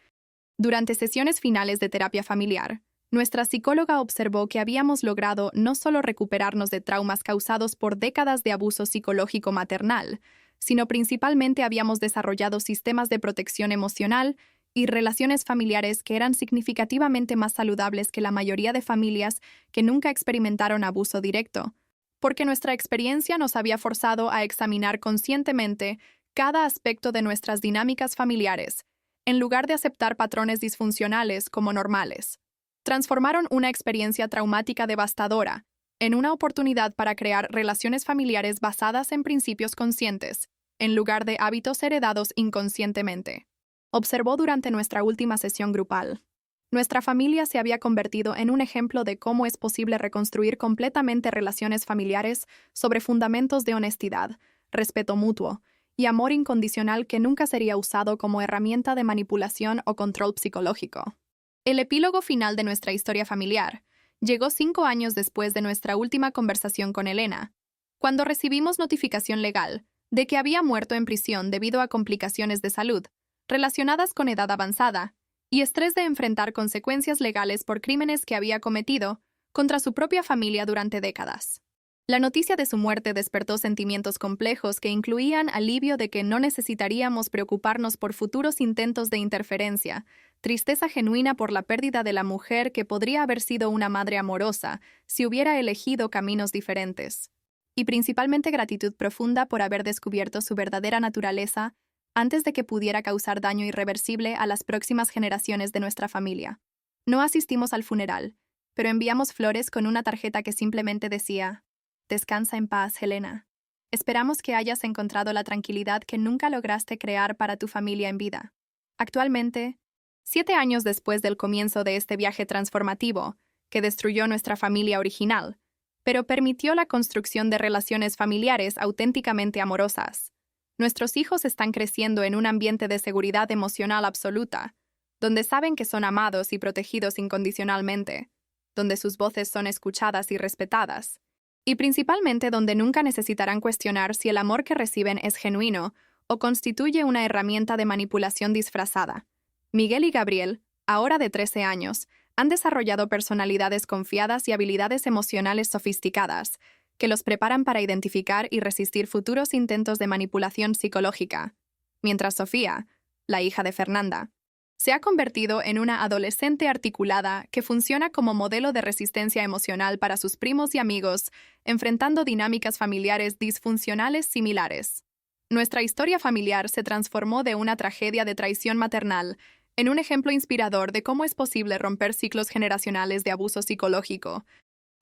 Durante sesiones finales de terapia familiar, nuestra psicóloga observó que habíamos logrado no solo recuperarnos de traumas causados por décadas de abuso psicológico maternal, sino principalmente habíamos desarrollado sistemas de protección emocional y relaciones familiares que eran significativamente más saludables que la mayoría de familias que nunca experimentaron abuso directo, porque nuestra experiencia nos había forzado a examinar conscientemente cada aspecto de nuestras dinámicas familiares, en lugar de aceptar patrones disfuncionales como normales. Transformaron una experiencia traumática devastadora en una oportunidad para crear relaciones familiares basadas en principios conscientes, en lugar de hábitos heredados inconscientemente. Observó durante nuestra última sesión grupal. Nuestra familia se había convertido en un ejemplo de cómo es posible reconstruir completamente relaciones familiares sobre fundamentos de honestidad, respeto mutuo y amor incondicional que nunca sería usado como herramienta de manipulación o control psicológico. El epílogo final de nuestra historia familiar llegó 5 años después de nuestra última conversación con Elena, cuando recibimos notificación legal de que había muerto en prisión debido a complicaciones de salud relacionadas con edad avanzada y estrés de enfrentar consecuencias legales por crímenes que había cometido contra su propia familia durante décadas. La noticia de su muerte despertó sentimientos complejos que incluían alivio de que no necesitaríamos preocuparnos por futuros intentos de interferencia, tristeza genuina por la pérdida de la mujer que podría haber sido una madre amorosa si hubiera elegido caminos diferentes, y principalmente gratitud profunda por haber descubierto su verdadera naturaleza antes de que pudiera causar daño irreversible a las próximas generaciones de nuestra familia. No asistimos al funeral, pero enviamos flores con una tarjeta que simplemente decía: «Descansa en paz, Helena. Esperamos que hayas encontrado la tranquilidad que nunca lograste crear para tu familia en vida». Actualmente, 7 años después del comienzo de este viaje transformativo, que destruyó nuestra familia original, pero permitió la construcción de relaciones familiares auténticamente amorosas, nuestros hijos están creciendo en un ambiente de seguridad emocional absoluta, donde saben que son amados y protegidos incondicionalmente, donde sus voces son escuchadas y respetadas, y principalmente donde nunca necesitarán cuestionar si el amor que reciben es genuino o constituye una herramienta de manipulación disfrazada. Miguel y Gabriel, ahora de 13 años, han desarrollado personalidades confiadas y habilidades emocionales sofisticadas que los preparan para identificar y resistir futuros intentos de manipulación psicológica, mientras Sofía, la hija de Fernanda, se ha convertido en una adolescente articulada que funciona como modelo de resistencia emocional para sus primos y amigos, enfrentando dinámicas familiares disfuncionales similares. Nuestra historia familiar se transformó de una tragedia de traición maternal en un ejemplo inspirador de cómo es posible romper ciclos generacionales de abuso psicológico,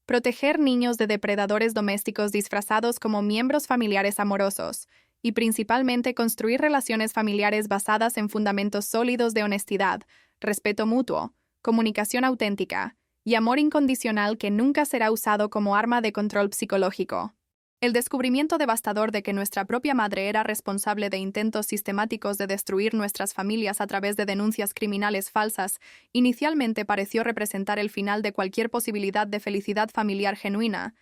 proteger niños de depredadores domésticos disfrazados como miembros familiares amorosos, y principalmente construir relaciones familiares basadas en fundamentos sólidos de honestidad, respeto mutuo, comunicación auténtica y amor incondicional que nunca será usado como arma de control psicológico. El descubrimiento devastador de que nuestra propia madre era responsable de intentos sistemáticos de destruir nuestras familias a través de denuncias criminales falsas inicialmente pareció representar el final de cualquier posibilidad de felicidad familiar genuina,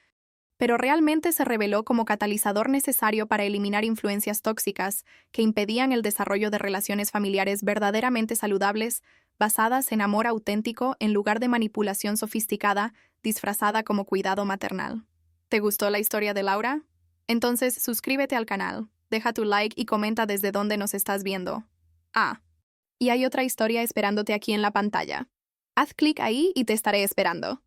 pero realmente se reveló como catalizador necesario para eliminar influencias tóxicas que impedían el desarrollo de relaciones familiares verdaderamente saludables, basadas en amor auténtico en lugar de manipulación sofisticada, disfrazada como cuidado maternal. ¿Te gustó la historia de Laura? Entonces suscríbete al canal, deja tu like y comenta desde dónde nos estás viendo. Y hay otra historia esperándote aquí en la pantalla. Haz clic ahí y te estaré esperando.